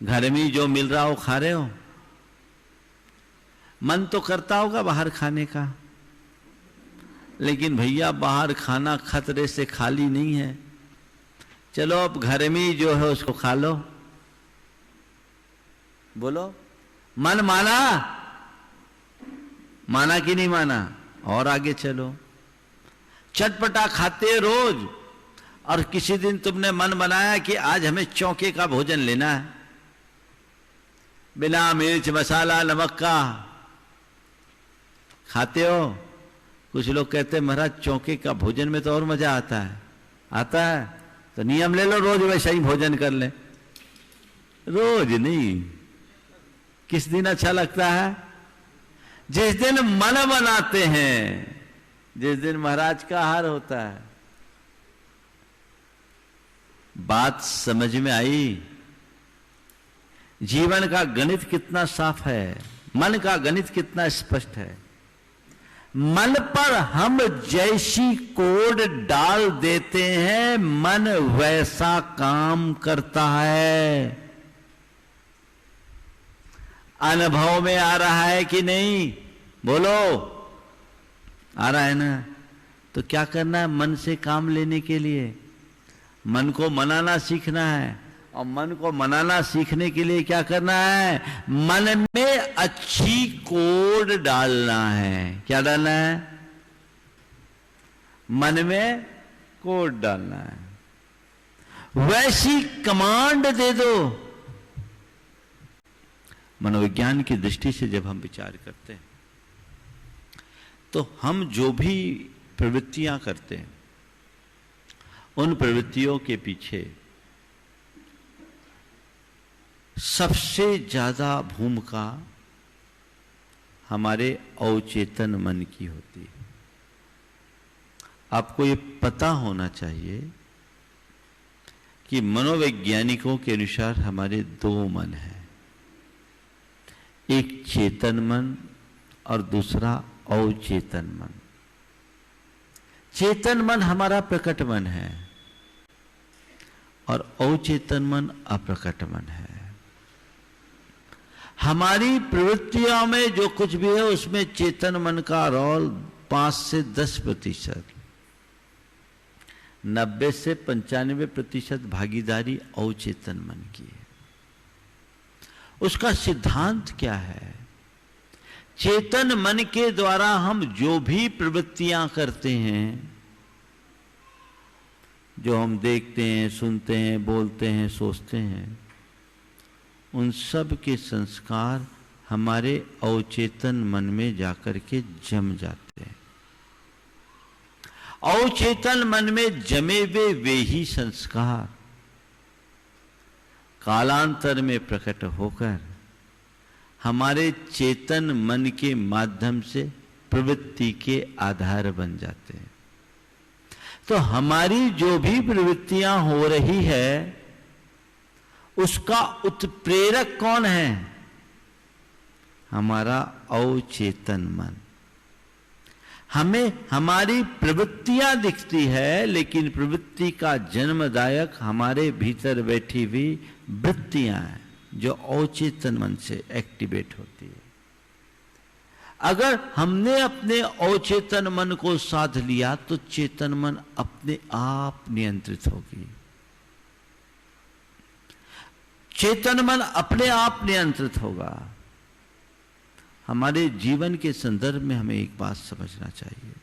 घर में जो मिल रहा हो खा रहे हो। मन तो करता होगा बाहर खाने का, लेकिन भैया बाहर खाना खतरे से खाली नहीं है। चलो अब घर में जो है उसको खा लो। बोलो, मन माना? माना कि नहीं माना? और आगे चलो। चटपटा खाते रोज, और किसी दिन तुमने मन बनाया कि आज हमें चौके का भोजन लेना है, बिना मिर्च मसाला नमक का। खाते हो। कुछ लोग कहते हैं महाराज चौके का भोजन में तो और मजा आता है। आता है तो नियम ले लो, रोज वैसा ही भोजन कर ले। रोज नहीं, किस दिन अच्छा लगता है? जिस दिन मन बनाते हैं, जिस दिन महाराज का आहार होता है। बात समझ में आई? जीवन का गणित कितना साफ है, मन का गणित कितना स्पष्ट है। मन पर हम जैसी कोड डाल देते हैं, मन वैसा काम करता है। अनुभव में आ रहा है कि नहीं? बोलो, आ रहा है ना? तो क्या करना है? मन से काम लेने के लिए मन को मनाना सीखना है। और मन को मनाना सीखने के लिए क्या करना है? मन में अच्छी कोड डालना है। क्या डालना है? मन में कोड डालना है। वैसी कमांड दे दो। मनोविज्ञान की दृष्टि से जब हम विचार करते हैं तो हम जो भी प्रवृत्तियां करते हैं, उन प्रवृत्तियों के पीछे सबसे ज्यादा भूमिका हमारे अवचेतन मन की होती है। आपको ये पता होना चाहिए कि मनोवैज्ञानिकों के अनुसार हमारे दो मन हैं, एक चेतन मन और दूसरा अवचेतन मन। चेतन मन हमारा प्रकट मन है और अवचेतन मन अप्रकट मन है। हमारी प्रवृत्तियों में जो कुछ भी है उसमें चेतन मन का रोल 5 से 10%, 90 से 95% भागीदारी अवचेतन मन की है। उसका सिद्धांत क्या है? चेतन मन के द्वारा हम जो भी प्रवृत्तियां करते हैं, जो हम देखते हैं, सुनते हैं, बोलते हैं, सोचते हैं, उन सब के संस्कार हमारे अवचेतन मन में जाकर के जम जाते हैं। अवचेतन मन में जमे वे ही संस्कार कालांतर में प्रकट होकर हमारे चेतन मन के माध्यम से प्रवृत्ति के आधार बन जाते हैं। तो हमारी जो भी प्रवृत्तियां हो रही है उसका उत्प्रेरक कौन है? हमारा अवचेतन मन। हमें हमारी प्रवृत्तियां दिखती है, लेकिन प्रवृत्ति का जन्मदायक हमारे भीतर बैठी हुई वृत्तियां हैं जो अवचेतन मन से एक्टिवेट होती है। अगर हमने अपने अवचेतन मन को साध लिया तो चेतन मन अपने आप नियंत्रित होगी। चेतन मन अपने आप नियंत्रित होगा। हमारे जीवन के संदर्भ में हमें एक बात समझना चाहिए,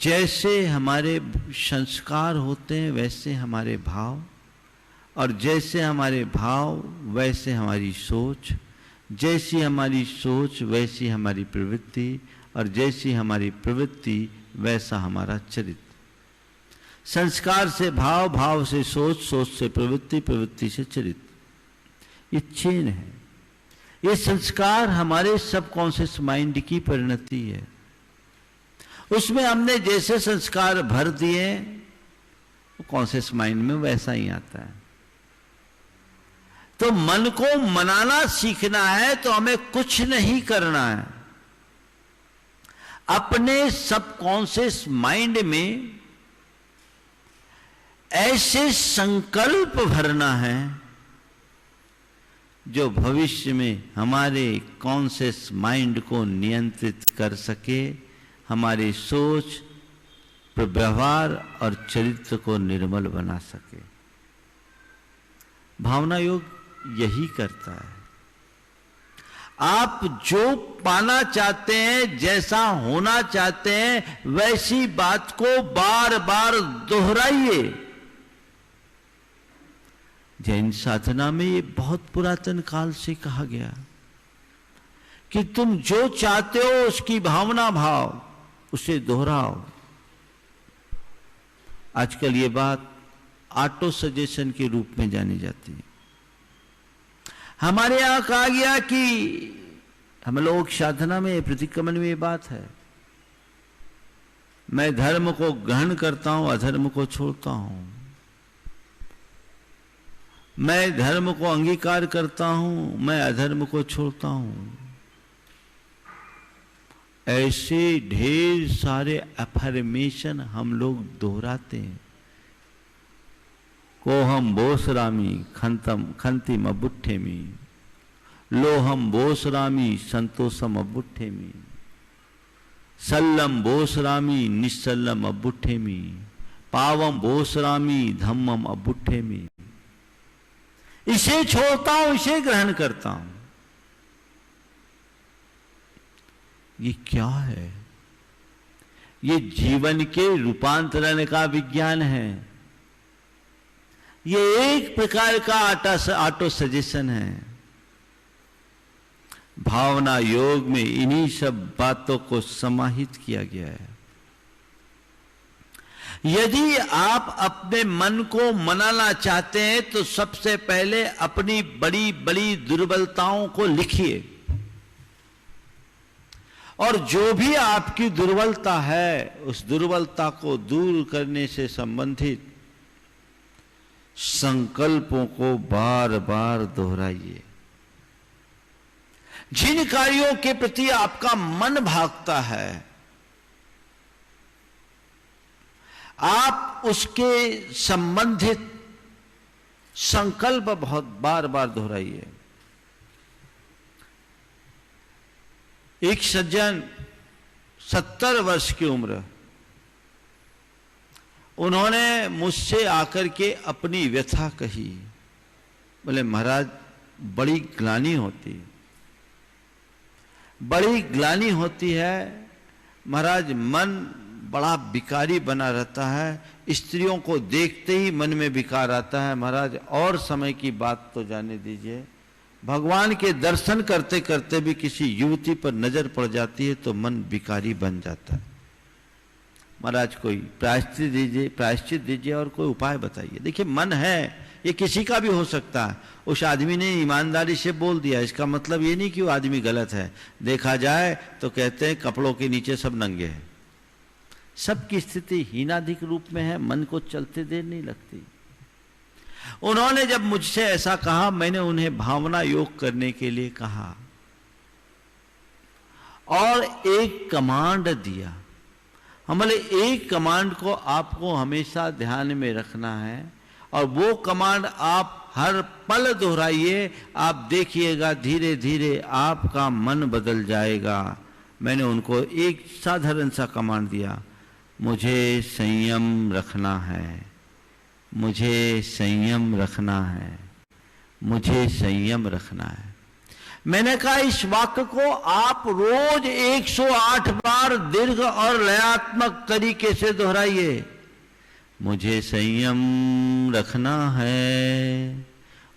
जैसे हमारे संस्कार होते हैं वैसे हमारे भाव, और जैसे हमारे भाव वैसे हमारी सोच, जैसी हमारी सोच वैसी हमारी प्रवृत्ति, और जैसी हमारी प्रवृत्ति वैसा हमारा चरित्र। संस्कार से भाव, भाव से सोच, सोच से प्रवृत्ति, प्रवृत्ति से चरित्र। ये चेन है। ये संस्कार हमारे सबकॉन्शियस माइंड की परिणति है। उसमें हमने जैसे संस्कार भर दिए वो कॉन्शियस माइंड में वैसा ही आता है। तो मन को मनाना सीखना है तो हमें कुछ नहीं करना है, अपने सबकॉन्शियस माइंड में ऐसे संकल्प भरना है जो भविष्य में हमारे कॉन्शियस माइंड को नियंत्रित कर सके, हमारी सोच, व्यवहार और चरित्र को निर्मल बना सके। भावना योग यही करता है। आप जो पाना चाहते हैं, जैसा होना चाहते हैं, वैसी बात को बार बार दोहराइए। जैन साधना में ये बहुत पुरातन काल से कहा गया कि तुम जो चाहते हो उसकी भावना भाव, उसे दोहराओ। आजकल ये बात ऑटो सजेशन के रूप में जानी जाती है। हमारे यहां कहा गया कि हम लोग साधना में, प्रतिक्रमण में ये बात है, मैं धर्म को ग्रहण करता हूं, अधर्म को छोड़ता हूं। मैं धर्म को अंगीकार करता हूं, मैं अधर्म को छोड़ता हूं। ऐसे ढेर सारे अफर्मेशन हम लोग दोहराते हैं। कोहम बोसरामी खंतिम अबुट्ठेमी, लोहम बोसरामी संतोषम अबुट्ठेमी, सल्लम बोसरामी निस्सल्लम अबुट्ठेमी, पावम बोसरामी धम्मम अबुट्ठेमी। इसे छोड़ता हूं, इसे ग्रहण करता हूं। ये क्या है? ये जीवन के रूपांतरण का विज्ञान है। ये एक प्रकार का ऑटो सजेशन है। भावना योग में इन्हीं सब बातों को समाहित किया गया है। यदि आप अपने मन को मनाना चाहते हैं तो सबसे पहले अपनी बड़ी बड़ी दुर्बलताओं को लिखिए, और जो भी आपकी दुर्बलता है, उस दुर्बलता को दूर करने से संबंधित संकल्पों को बार बार दोहराइए। जिन कार्यों के प्रति आपका मन भागता है, आप उसके संबंधित संकल्प बहुत बार बार दोहराइए। एक सज्जन 70 वर्ष की उम्र, उन्होंने मुझसे आकर के अपनी व्यथा कही। बोले महाराज बड़ी ग्लानि होती, बड़ी ग्लानि होती है महाराज, मन बड़ा विकारी बना रहता है, स्त्रियों को देखते ही मन में विकार आता है महाराज। और समय की बात तो जाने दीजिए, भगवान के दर्शन करते करते भी किसी युवती पर नजर पड़ जाती है तो मन विकारी बन जाता है। महाराज कोई प्रायश्चित दीजिए और कोई उपाय बताइए। देखिए मन है, ये किसी का भी हो सकता है। उस आदमी ने ईमानदारी से बोल दिया, इसका मतलब ये नहीं कि वो आदमी गलत है। देखा जाए तो कहते हैं कपड़ों के नीचे सब नंगे हैं। सबकी स्थिति हीनाधिक रूप में है, मन को चलते देर नहीं लगती। उन्होंने जब मुझसे ऐसा कहा, मैंने उन्हें भावना योग करने के लिए कहा और एक कमांड दिया। हमारे एक कमांड को आपको हमेशा ध्यान में रखना है और वो कमांड आप हर पल दोहराइए। आप देखिएगा धीरे धीरे आपका मन बदल जाएगा। मैंने उनको एक साधारण सा कमांड दिया, मुझे संयम रखना है, मुझे संयम रखना है, मुझे संयम रखना है। मैंने कहा इस वाक्य को आप रोज 108 बार दीर्घ और लयात्मक तरीके से दोहराइए। मुझे संयम रखना है,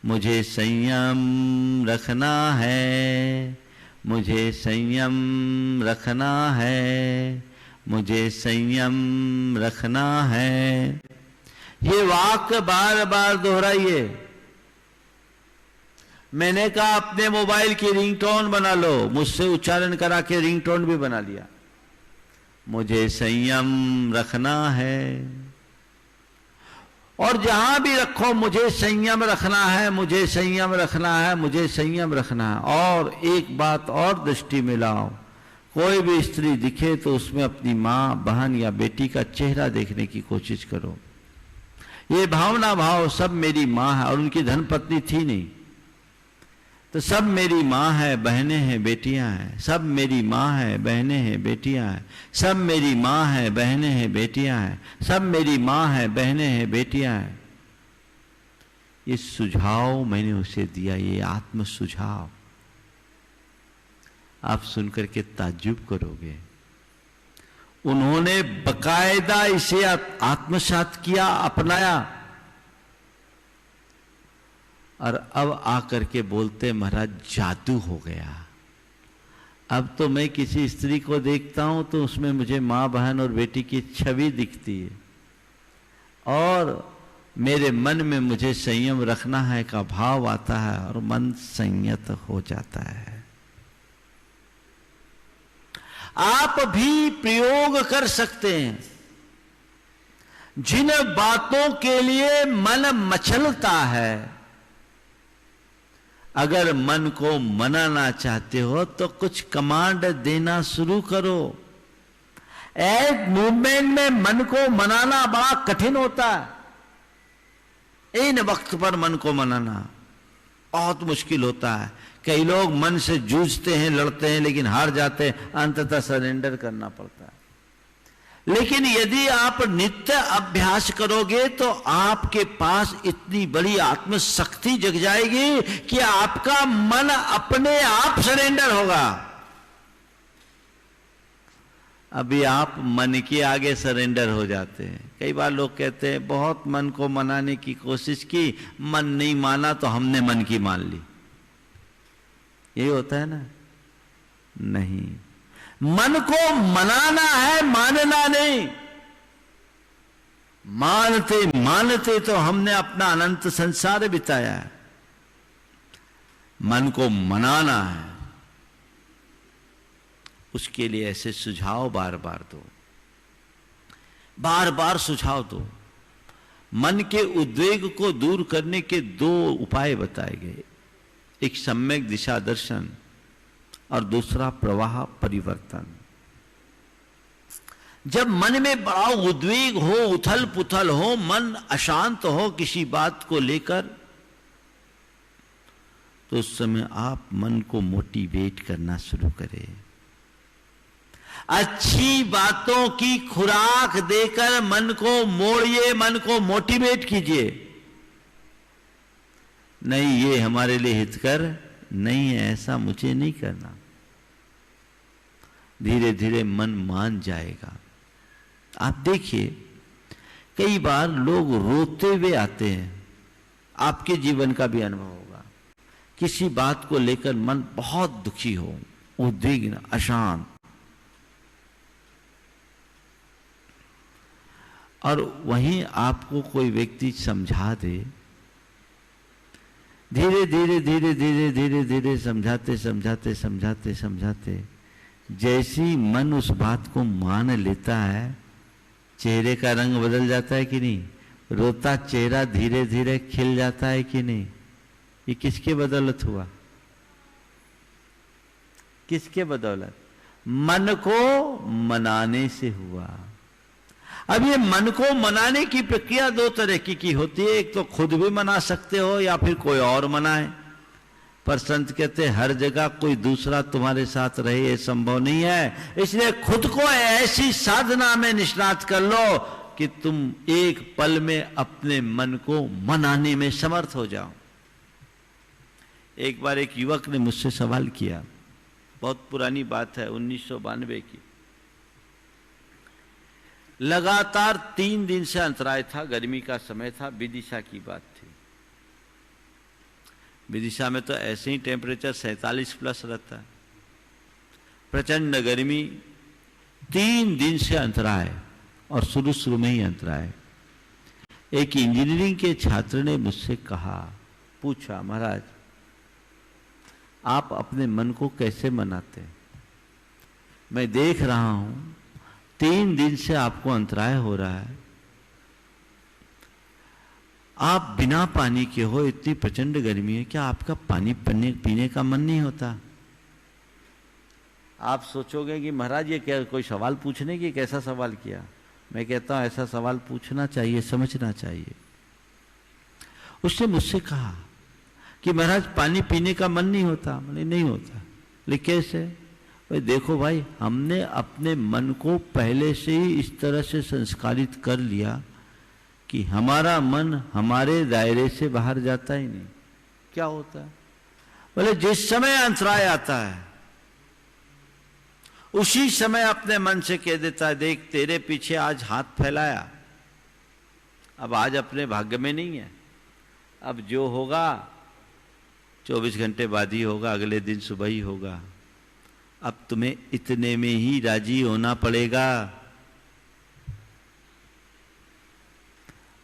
मुझे संयम रखना है, मुझे संयम रखना है, मुझे संयम रखना है। ये वाक्य बार बार दोहराइए। मैंने कहा अपने मोबाइल की रिंगटोन बना लो, मुझसे उच्चारण करा के रिंगटोन भी बना लिया। मुझे संयम रखना है, और जहां भी रखो मुझे संयम रखना है, मुझे संयम रखना है, मुझे संयम रखना है। और एक बात और दृष्टि में लाओ, कोई भी स्त्री दिखे तो उसमें अपनी माँ, बहन या बेटी का चेहरा देखने की कोशिश करो। ये भावना भाव सब मेरी माँ है, और उनकी धर्मपत्नी थी नहीं, तो सब मेरी माँ है, बहनें हैं, बेटियां हैं। सब मेरी माँ है, बहनें हैं, बेटियां हैं। सब मेरी माँ है, बहनें हैं, बेटियां हैं। सब मेरी माँ है, बहनें हैं, बेटियां हैं। ये सुझाव मैंने उसे दिया, ये आत्म सुझाव। आप सुनकर के ताज्जुब करोगे। उन्होंने बकायदा इसे आत्मसात किया, अपनाया, और अब आकर के बोलते महाराज जादू हो गया। अब तो मैं किसी स्त्री को देखता हूं तो उसमें मुझे माँ, बहन और बेटी की छवि दिखती है, और मेरे मन में मुझे संयम रखना है का भाव आता है, और मन संयत हो जाता है। आप भी प्रयोग कर सकते हैं। जिन बातों के लिए मन मचलता है, अगर मन को मनाना चाहते हो तो कुछ कमांड देना शुरू करो। एक मूवमेंट में मन को मनाना बड़ा कठिन होता है। इन वक्त पर मन को मनाना बहुत मुश्किल होता है। कई लोग मन से जूझते हैं, लड़ते हैं, लेकिन हार जाते हैं, अंततः सरेंडर करना पड़ता है। लेकिन यदि आप नित्य अभ्यास करोगे तो आपके पास इतनी बड़ी आत्मशक्ति जग जाएगी कि आपका मन अपने आप सरेंडर होगा। अभी आप मन के आगे सरेंडर हो जाते हैं। कई बार लोग कहते हैं बहुत मन को मनाने की कोशिश की, मन नहीं माना तो हमने मन की मान ली। यही होता है ना? नहीं, मन को मनाना है, मानना नहीं। मानते मानते तो हमने अपना अनंत संसार बिताया है। मन को मनाना है। उसके लिए ऐसे सुझाव बार बार दो, बार बार सुझाव दो। मन के उद्वेग को दूर करने के 2 उपाय बताए गए, एक सम्यक दिशा दर्शन और दूसरा प्रवाह परिवर्तन। जब मन में बड़ा उद्वेग हो, उथल पुथल हो, मन अशांत हो किसी बात को लेकर, तो उस समय आप मन को मोटिवेट करना शुरू करें। अच्छी बातों की खुराक देकर मन को मोड़िए, मन को मोटिवेट कीजिए। नहीं, ये हमारे लिए हितकर नहीं है, ऐसा मुझे नहीं करना। धीरे धीरे मन मान जाएगा। आप देखिए, कई बार लोग रोते हुए आते हैं, आपके जीवन का भी अनुभव होगा। किसी बात को लेकर मन बहुत दुखी हो, उद्विग्न, अशांत, और वहीं आपको कोई व्यक्ति समझा दे, धीरे धीरे धीरे धीरे धीरे धीरे समझाते समझाते समझाते समझाते जैसी मन उस बात को मान लेता है, चेहरे का रंग बदल जाता है कि नहीं? रोता चेहरा धीरे धीरे खिल जाता है कि नहीं? ये किसके बदौलत हुआ? किसके बदौलत? मन को मनाने से हुआ। अब ये मन को मनाने की प्रक्रिया 2 तरह की होती है। एक तो खुद भी मना सकते हो या फिर कोई और मनाए, पर संत कहते हैं हर जगह कोई दूसरा तुम्हारे साथ रहे ये संभव नहीं है। इसलिए खुद को ऐसी साधना में निष्णात कर लो कि तुम एक पल में अपने मन को मनाने में समर्थ हो जाओ। एक बार एक युवक ने मुझसे सवाल किया, बहुत पुरानी बात है, 1992 की। लगातार 3 दिन से अंतराय था, गर्मी का समय था, विदिशा की बात थी। विदिशा में तो ऐसे ही टेम्परेचर 47 प्लस रहता है, प्रचंड गर्मी, 3 दिन से अंतराय, और शुरू शुरू में ही अंतराय। एक इंजीनियरिंग के छात्र ने मुझसे कहा, पूछा, महाराज आप अपने मन को कैसे मनाते हैं? मैं देख रहा हूं 3 दिन से आपको अंतराय हो रहा है, आप बिना पानी के हो, इतनी प्रचंड गर्मी है, क्या आपका पानी पीने का मन नहीं होता? आप सोचोगे कि महाराज ये क्या कोई सवाल पूछने की, कैसा सवाल किया? मैं कहता हूं ऐसा सवाल पूछना चाहिए, समझना चाहिए। उसने मुझसे कहा कि महाराज पानी पीने का मन नहीं होता। मैंने नहीं होता, लेकिन कैसे? भाई देखो भाई, हमने अपने मन को पहले से ही इस तरह से संस्कारित कर लिया कि हमारा मन हमारे दायरे से बाहर जाता ही नहीं। क्या होता है? बोले जिस समय अंतराय आता है उसी समय अपने मन से कह देता है, देख तेरे पीछे आज हाथ फैलाया, अब आज अपने भाग्य में नहीं है, अब जो होगा 24 घंटे बाद ही होगा, अगले दिन सुबह ही होगा, अब तुम्हें इतने में ही राजी होना पड़ेगा।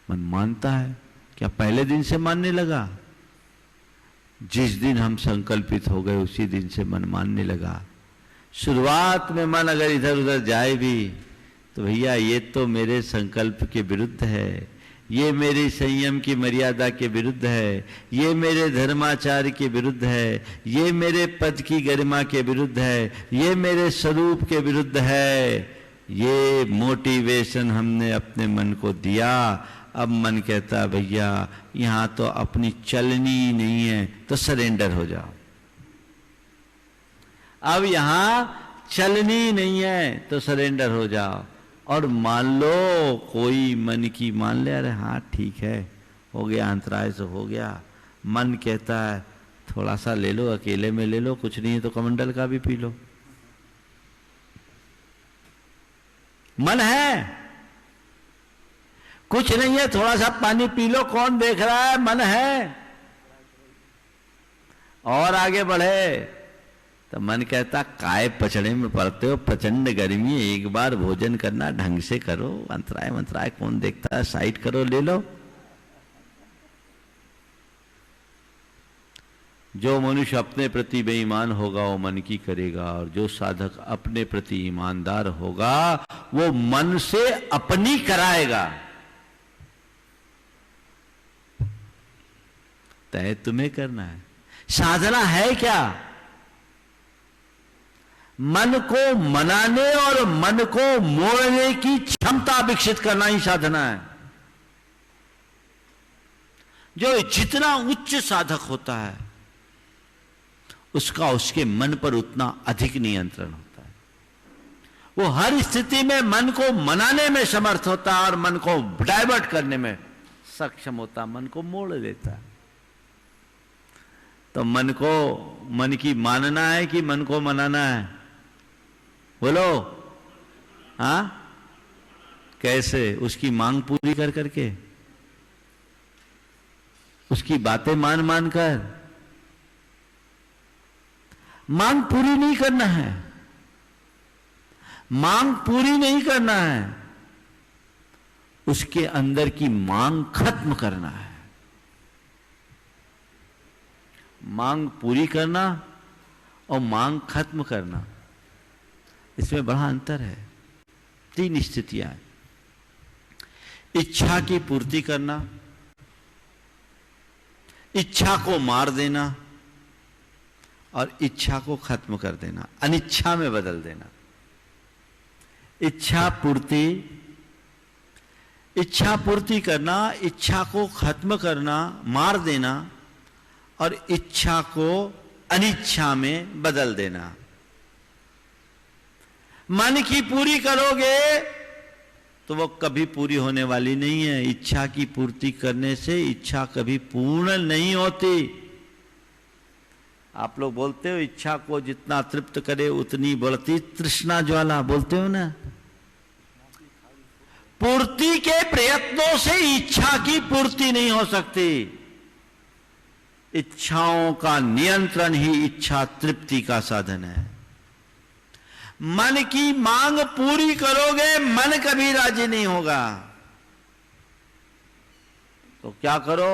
मन मानता है। क्या पहले दिन से मानने लगा? जिस दिन हम संकल्पित हो गए उसी दिन से मन मानने लगा। शुरुआत में मन अगर इधर उधर जाए भी तो भैया ये तो मेरे संकल्प के विरुद्ध है, ये मेरी संयम की मर्यादा के विरुद्ध है, ये मेरे धर्माचार के विरुद्ध है, ये मेरे पद की गरिमा के विरुद्ध है, ये मेरे स्वरूप के विरुद्ध है। ये मोटिवेशन हमने अपने मन को दिया। अब मन कहता है भैया यहां तो अपनी चलनी नहीं है, तो सरेंडर हो जाओ। अब यहां चलनी नहीं है तो सरेंडर हो जाओ और मान लो, कोई मन की मान ले, अरे हाँ ठीक है, हो गया, अंतराय से हो गया। मन कहता है थोड़ा सा ले लो, अकेले में ले लो, कुछ नहीं है तो कमंडल का भी पी लो। मन है, कुछ नहीं है, थोड़ा सा पानी पी लो, कौन देख रहा है, मन है। और आगे बढ़े तो मन कहता काय पचड़े में पड़ते हो, प्रचंड गर्मी है, एक बार भोजन करना ढंग से करो, अंतराय मंतराय कौन देखता है, साइड करो, ले लो। जो मनुष्य अपने प्रति बेईमान होगा वो मन की करेगा, और जो साधक अपने प्रति ईमानदार होगा वो मन से अपनी कराएगा। तय तुम्हें करना है। साधना है क्या? मन को मनाने और मन को मोड़ने की क्षमता विकसित करना ही साधना है। जो जितना उच्च साधक होता है उसका उसके मन पर उतना अधिक नियंत्रण होता है। वो हर स्थिति में मन को मनाने में समर्थ होता है और मन को डाइवर्ट करने में सक्षम होता है, मन को मोड़ लेता है। तो मन को मन की मानना है कि मन को मनाना है? बोलो। हाँ, कैसे? उसकी मांग पूरी कर करके, उसकी बातें मान मान कर। मांग पूरी नहीं करना है, मांग पूरी नहीं करना है, उसके अंदर की मांग खत्म करना है। मांग पूरी करना और मांग खत्म करना, इसमें बड़ा अंतर है। 3 स्थितियां हैं। इच्छा की पूर्ति करना, इच्छा को मार देना और इच्छा को खत्म कर देना, अनिच्छा में बदल देना। इच्छा पूर्ति करना, इच्छा को खत्म करना, मार देना और इच्छा को अनिच्छा में बदल देना। मन की पूरी करोगे तो वो कभी पूरी होने वाली नहीं है। इच्छा की पूर्ति करने से इच्छा कभी पूर्ण नहीं होती। आप लोग बोलते हो इच्छा को जितना तृप्त करे उतनी बढ़ती तृष्णा ज्वाला, बोलते हो ना। पूर्ति के प्रयत्नों से इच्छा की पूर्ति नहीं हो सकती। इच्छाओं का नियंत्रण ही इच्छा तृप्ति का साधन है। मन की मांग पूरी करोगे, मन कभी राजी नहीं होगा। तो क्या करो?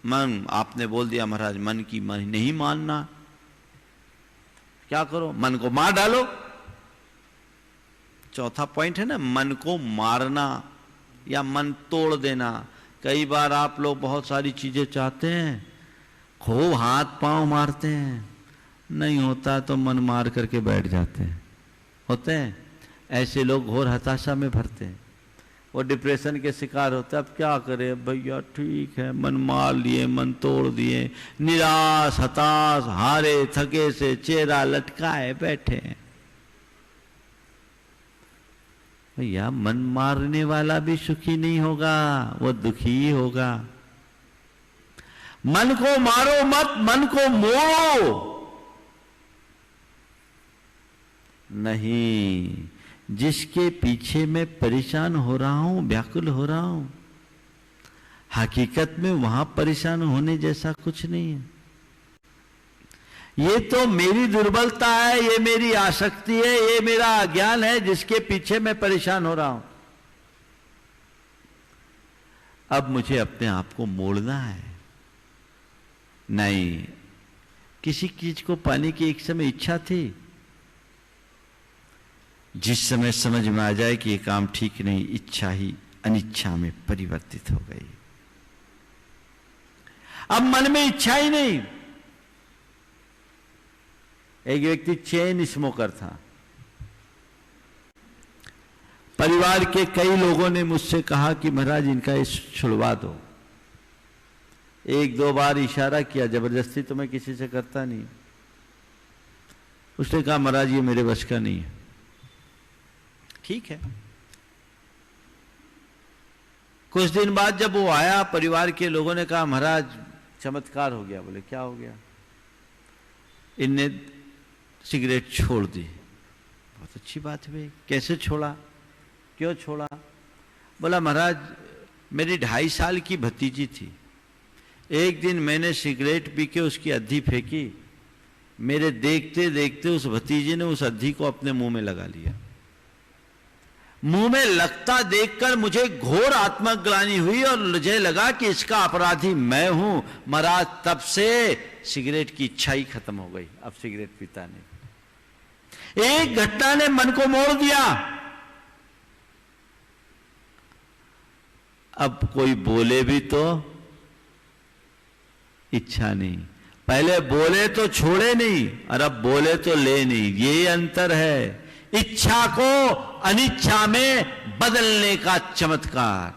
मन, आपने बोल दिया महाराज मन की नहीं मानना, क्या करो? मन को मार डालो। चौथा पॉइंट है ना, मन को मारना या मन तोड़ देना। कई बार आप लोग बहुत सारी चीजें चाहते हैं, खूब हाथ पांव मारते हैं, नहीं होता तो मन मार करके बैठ जाते हैं। होते हैं ऐसे लोग, घोर हताशा में भरते हैं, वो डिप्रेशन के शिकार होते हैं। अब क्या करें भैया, ठीक है मन मार लिए, मन तोड़ दिए, निराश हताश हारे थके से चेहरा लटकाए बैठे हैं। भैया मन मारने वाला भी सुखी नहीं होगा, वो दुखी ही होगा। मन को मारो मत, मन को मोड़ो नहीं। जिसके पीछे मैं परेशान हो रहा हूं, व्याकुल हो रहा हूं, हकीकत में वहां परेशान होने जैसा कुछ नहीं है। ये तो मेरी दुर्बलता है, ये मेरी आसक्ति है, ये मेरा अज्ञान है जिसके पीछे मैं परेशान हो रहा हूं। अब मुझे अपने आप को मोड़ना है। नहीं, किसी चीज को पाने की एक समय इच्छा थी, जिस समय समझ में आ जाए कि ये काम ठीक नहीं, इच्छा ही अनिच्छा में परिवर्तित हो गई। अब मन में इच्छा ही नहीं। एक व्यक्ति चेन स्मोकर था। परिवार के कई लोगों ने मुझसे कहा कि महाराज इनका इस छुड़वा दो। 1-2 बार इशारा किया, जबरदस्ती तो मैं किसी से करता नहीं। उसने कहा महाराज ये मेरे बस का नहीं है। ठीक है। कुछ दिन बाद जब वो आया, परिवार के लोगों ने कहा महाराज चमत्कार हो गया। बोले क्या हो गया? इनने सिगरेट छोड़ दी। बहुत अच्छी बात है भाई, कैसे छोड़ा, क्यों छोड़ा? बोला महाराज मेरी 2.5 साल की भतीजी थी, एक दिन मैंने सिगरेट पी के उसकी अद्धी फेंकी, मेरे देखते देखते उस भतीजे ने उस अद्धी को अपने मुंह में लगा लिया। मुंह में लगता देखकर मुझे घोर आत्मग्लानि हुई और मुझे लगा कि इसका अपराधी मैं हूं। महाराज तब से सिगरेट की इच्छा ही खत्म हो गई, अब सिगरेट पीता नहीं। एक घटना ने मन को मोड़ दिया। अब कोई बोले भी तो इच्छा नहीं, पहले बोले तो छोड़े नहीं और अब बोले तो ले नहीं। ये अंतर है, इच्छा को अनिच्छा में बदलने का चमत्कार।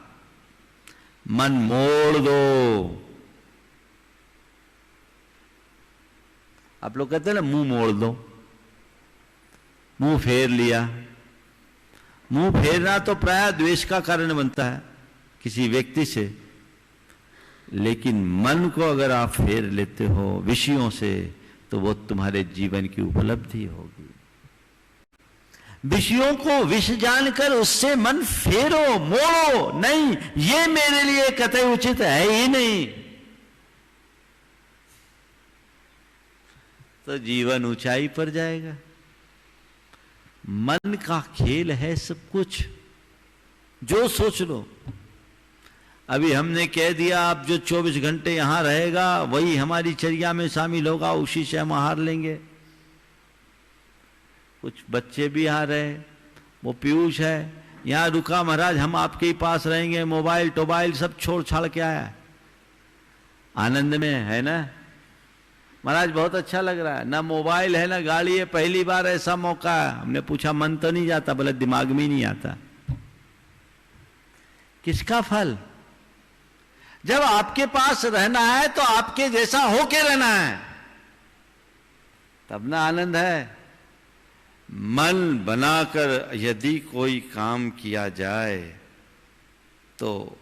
मन मोड़ दो। आप लोग कहते हैं ना मुंह मोड़ दो, मुंह फेर लिया। मुंह फेरना तो प्राय द्वेष का कारण बनता है किसी व्यक्ति से, लेकिन मन को अगर आप फेर लेते हो विषयों से तो वो तुम्हारे जीवन की उपलब्धि होगी। विषयों को विष जानकर उससे मन फेरो, मोड़ो नहीं, ये मेरे लिए कतई उचित है ही नहीं, तो जीवन ऊंचाई पर जाएगा। मन का खेल है सब कुछ, जो सोच लो। अभी हमने कह दिया आप जो 24 घंटे यहां रहेगा वही हमारी चर्या में शामिल होगा, उसी से हम आहार लेंगे। कुछ बच्चे भी यहाँ रहे, वो पीयूष है यहाँ रुका, महाराज हम आपके ही पास रहेंगे, मोबाइल टोबाइल सब छोड़ छाड़ के आया, आनंद में है ना महाराज, बहुत अच्छा लग रहा है। ना मोबाइल है ना गाड़ी है, पहली बार ऐसा मौका है। हमने पूछा मन तो नहीं जाता, बोले दिमाग में नहीं आता। किसका फल? जब आपके पास रहना है तो आपके जैसा होके रहना है, तब ना आनंद है। मन बनाकर यदि कोई काम किया जाए तो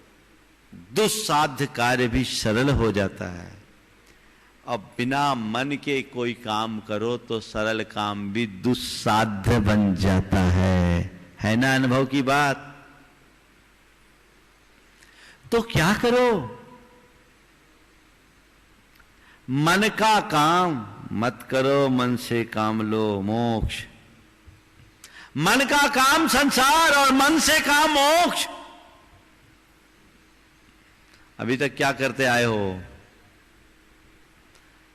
दुस्साध्य कार्य भी सरल हो जाता है, अब बिना मन के कोई काम करो तो सरल काम भी दुस्साध्य बन जाता है ना अनुभव की बात। तो क्या करो? मन का काम मत करो, मन से काम लो मोक्ष। मन का काम संसार और मन से काम मोक्ष। अभी तक क्या करते आए हो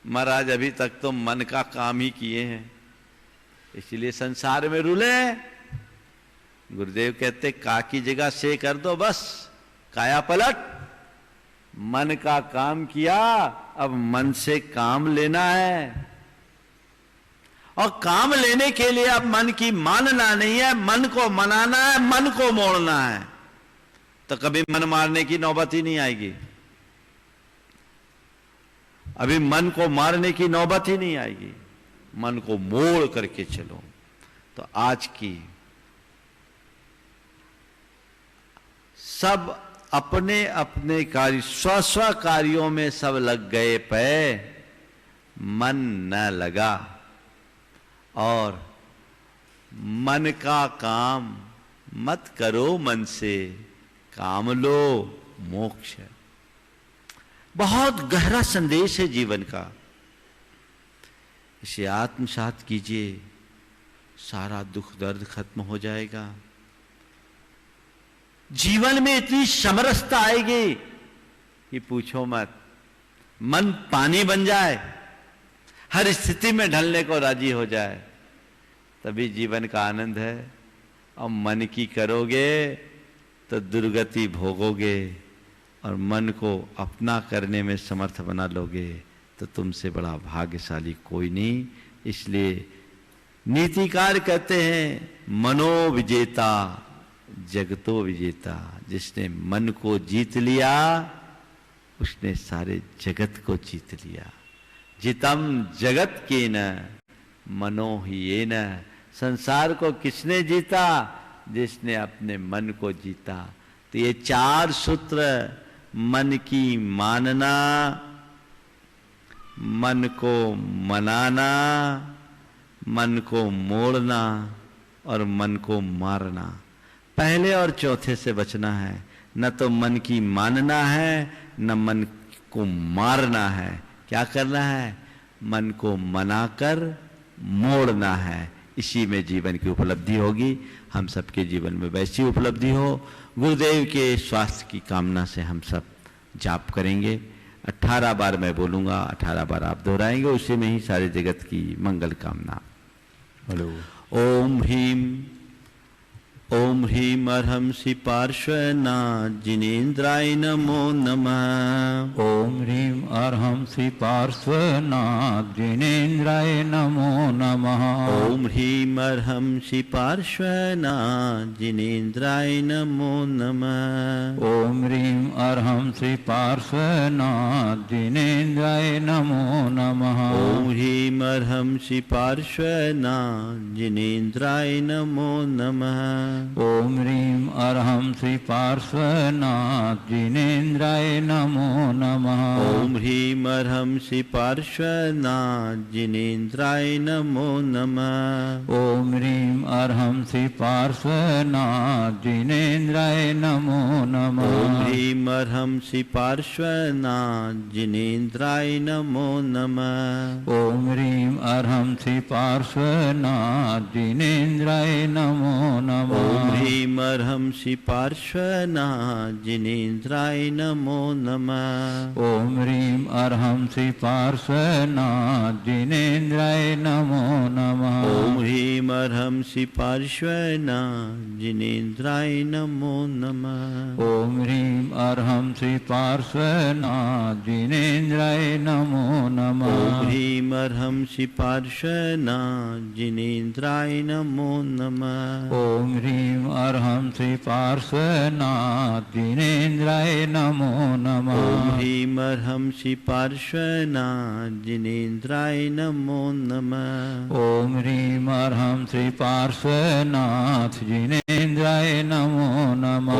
महाराज? अभी तक तो मन का काम ही किए हैं, इसलिए संसार में रुले। गुरुदेव कहते का की जगह से कर दो, बस काया पलट। मन का काम किया, अब मन से काम लेना है, और काम लेने के लिए अब मन की मानना नहीं है, मन को मनाना है, मन को मोड़ना है। तो कभी मन मारने की नौबत ही नहीं आएगी, अभी मन को मारने की नौबत ही नहीं आएगी। मन को मोड़ करके चलो। तो आज की सब अपने अपने कार्य, स्व स्व कार्यों में सब लग गए पे, मन न लगा। और मन का काम मत करो, मन से काम लो, मोक्ष है। बहुत गहरा संदेश है जीवन का, इसे आत्मसात कीजिए, सारा दुख दर्द खत्म हो जाएगा। जीवन में इतनी समरसता आएगी कि पूछो मत। मन पानी बन जाए, हर स्थिति में ढलने को राजी हो जाए, तभी जीवन का आनंद है। और मन की करोगे तो दुर्गति भोगोगे, और मन को अपना करने में समर्थ बना लोगे तो तुमसे बड़ा भाग्यशाली कोई नहीं। इसलिए नीतिकार कहते हैं मनोविजेता जगतो विजेता। जिसने मन को जीत लिया उसने सारे जगत को जीत लिया। जितम जगत के न मनो ही ये न। संसार को किसने जीता? जिसने अपने मन को जीता। तो ये चार सूत्र, मन की मानना, मन को मनाना, मन को मोड़ना और मन को मारना, पहले और चौथे से बचना है। न तो मन की मानना है, न मन को मारना है। क्या करना है? मन को मनाकर मोड़ना है। इसी में जीवन की उपलब्धि होगी। हम सबके जीवन में वैसी उपलब्धि हो। गुरुदेव के स्वास्थ्य की कामना से हम सब जाप करेंगे। 18 बार मैं बोलूँगा, 18 बार आप दोहराएंगे, उसी में ही सारे जगत की मंगल कामना। बोलो ओम ह्रीम अर्हंसि पार्श्वनाथ जिनेन्द्राय नमो नमः। ओम ह्रीम अर्हंसि पार्श्वनाथ जिनेन्द्राय नमो नमः। ओम ह्रीम अर्हंसि पार्श्वनाथ जिनेन्द्राय नमो नमः। ओम ह्रीम अर्हंसि पार्श्वनाथ जिनेन्द्राय नमो नमः। ओम ह्रीम अर्हंसि पार्श्वनाथ जिनेन्द्राय नमो नमः। ओम ह्रीम अर्हंसि पार्श्वनाथ जिनेन्द्राय नमो नमः। ओम ह्रीम अर्हंसि पार्श्वनाथ जिनेन्द्राय नमो नमः। ओम ह्रीम अर्हंसि पार्श्वनाथ जिनेन्द्राय नमो नमः। ओम ह्रीम अर्हंसि पार्श्वनाथ जिनेन्द्राय नमो नमः। ओम ह्रीम अर्हंसि पार्श्वनाथ जिनेन्द्राय नमो नमः। ओम ह्रीम अर्हंसि पार्श्वनाथ जिनेन्द्राय नमो नमः। ओम ह्रीम अर्हंसि पार्श्वनाथ जिनेन्द्राय नमो नमः। ओम ह्रीम अर्हंसि पार्श्वनाथ जिनेन्द्राय नमो नमः। ओम ह्रीम अर्हंसि पार्श्वनाथ जिनेन्द्राय नमो नमः। ओम ह्रीम अर्हंसि पार्श्वनाथ जिनेन्द्राय नमो नमः। ओम ह्रीम अर्हंसि पार्श्वनाथ जिनेन्द्राय नमो नमः। ओम ह्रीम अर्हंसि पार्श्वनाथ जिनेन्द्राय नमो नमः। ओम ह्रीम अर्हंसि पार्श्वनाथ जिनेन्द्राय नमो नमः।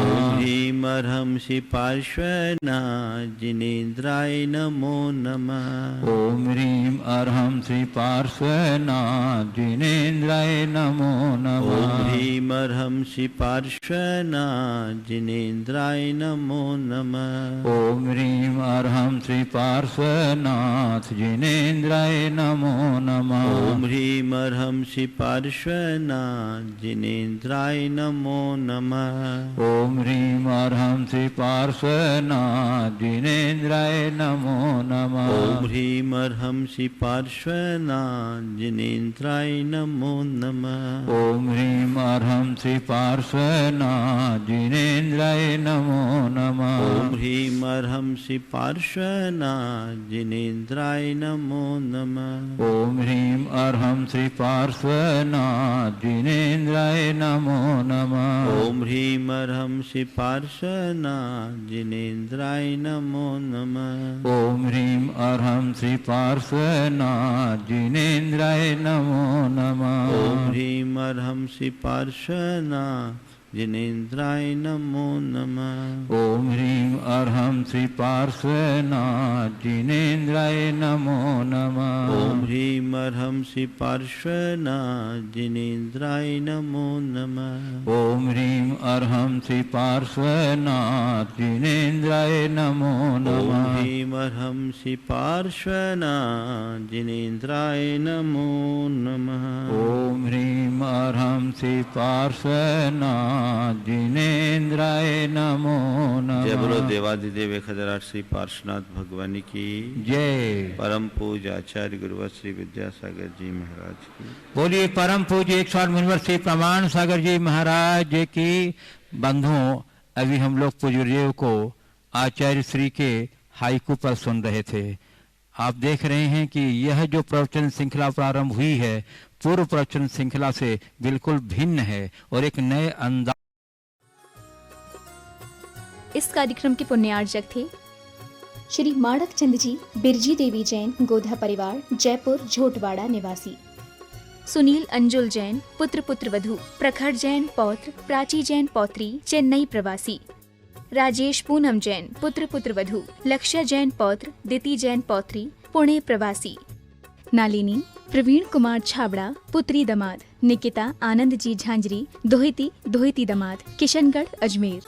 ओम ह्रीम अर्हंसि पार्श्वनाथ जिनेन्द्राय नमो नमः। ओम ह्रीम अर्हंसि पार्श्वनाथ जिनेन्द्राय नमो नमः। ओम ह्रीम अर्हंसि पार्श्वनाथ जिनेन्द्राय नमो नमः। ओम ह्रीम अर्हंसि पार्श्वनाथ जिनेन्द्राय नमो नमः। ओम ह्रीम अर्हंसि पार्श्वनाथ जिनेन्द्राय नमो नमः। ओम ह्रीम अर्हंसि पार्श्वनाथ जिनेन्द्राय नमो नमः। ओम ह्रीम अर्हंसि पार्श्वनाथ जिनेन्द्राय नमो नमः। ओम ह्रीम अर्हंसि पार्श्वनाथ जिनेन्द्राय नमो नमः। ओम ह्रीम अर्हंसि पार्श्वनाथ जिनेन्द्राय नमो नमः। ओम ह्रीम अर्हंसि पार्श्वनाथ जिनेन्द्राय नमो नमः। ओम ह्रीम अर्हंसि पार्श्वनाथ जिनेन्द्राय नमो नमः। ओम ह्रीम अर्हंसि पार्श्वनाथ जिनेन्द्राय नमो नमः। ओम ह्रीम अर्हंसि पार्श्वनाथ जिनेन्द्राय नमो नमः। ओम ह्रीम अर्हंसि पार्श्वनाथ जिनेन्द्राय नमो नमः। ओम ह्रीम अर्हंसि पार्श्वनाथ जिनेन्द्राय नमो नमः। ओम ह्रीम अर्हंसि पार्श्वनाथ जिनेन्द्राय नमो ओम नमः। ह्रीम अर्हंसि पार्श्वनाथ जिनेन्द्राय नमो नमः। ओम ह्रीम अर्हंसि पार्श्वनाथ जिनेन्द्राय नमो नमः। जय बोलो देवादिदेव 1008 श्री पार्श्वनाथ भगवान की जय। परम पूज्य आचार्य गुरुवर श्री विद्यासागर जी महाराज की। बोलिए परम पूज्य 100 मुनिवर श्री प्रमाण सागर जी महाराज की। बंधुओं, अभी हम लोग पूज्यदेव को आचार्य श्री के हाइकू पर सुन रहे थे। आप देख रहे हैं कि यह जो प्रवचन श्रृंखला प्रारंभ हुई है पूर्व प्रवचन श्रृंखला से बिल्कुल भिन्न है और एक नए अंदाज। इस कार्यक्रम के पुण्यार्जक थे श्री माणक चंद जी, बिरजी देवी जैन, गोधा परिवार, जयपुर झोटवाड़ा निवासी। सुनील अंजुल जैन, पुत्र पुत्रवधू, प्रखर जैन पौत्र, प्राची जैन पौत्री, चेन्नई प्रवासी। राजेश पूनम जैन, पुत्र पुत्रवधू, लक्ष्य जैन पौत्र, दिति जैन पौत्री, पुणे प्रवासी। नालिनी प्रवीण कुमार छाबड़ा, पुत्री दमाद। निकिता आनंद जी झांझरी, दोहिती दमाद, किशनगढ़ अजमेर।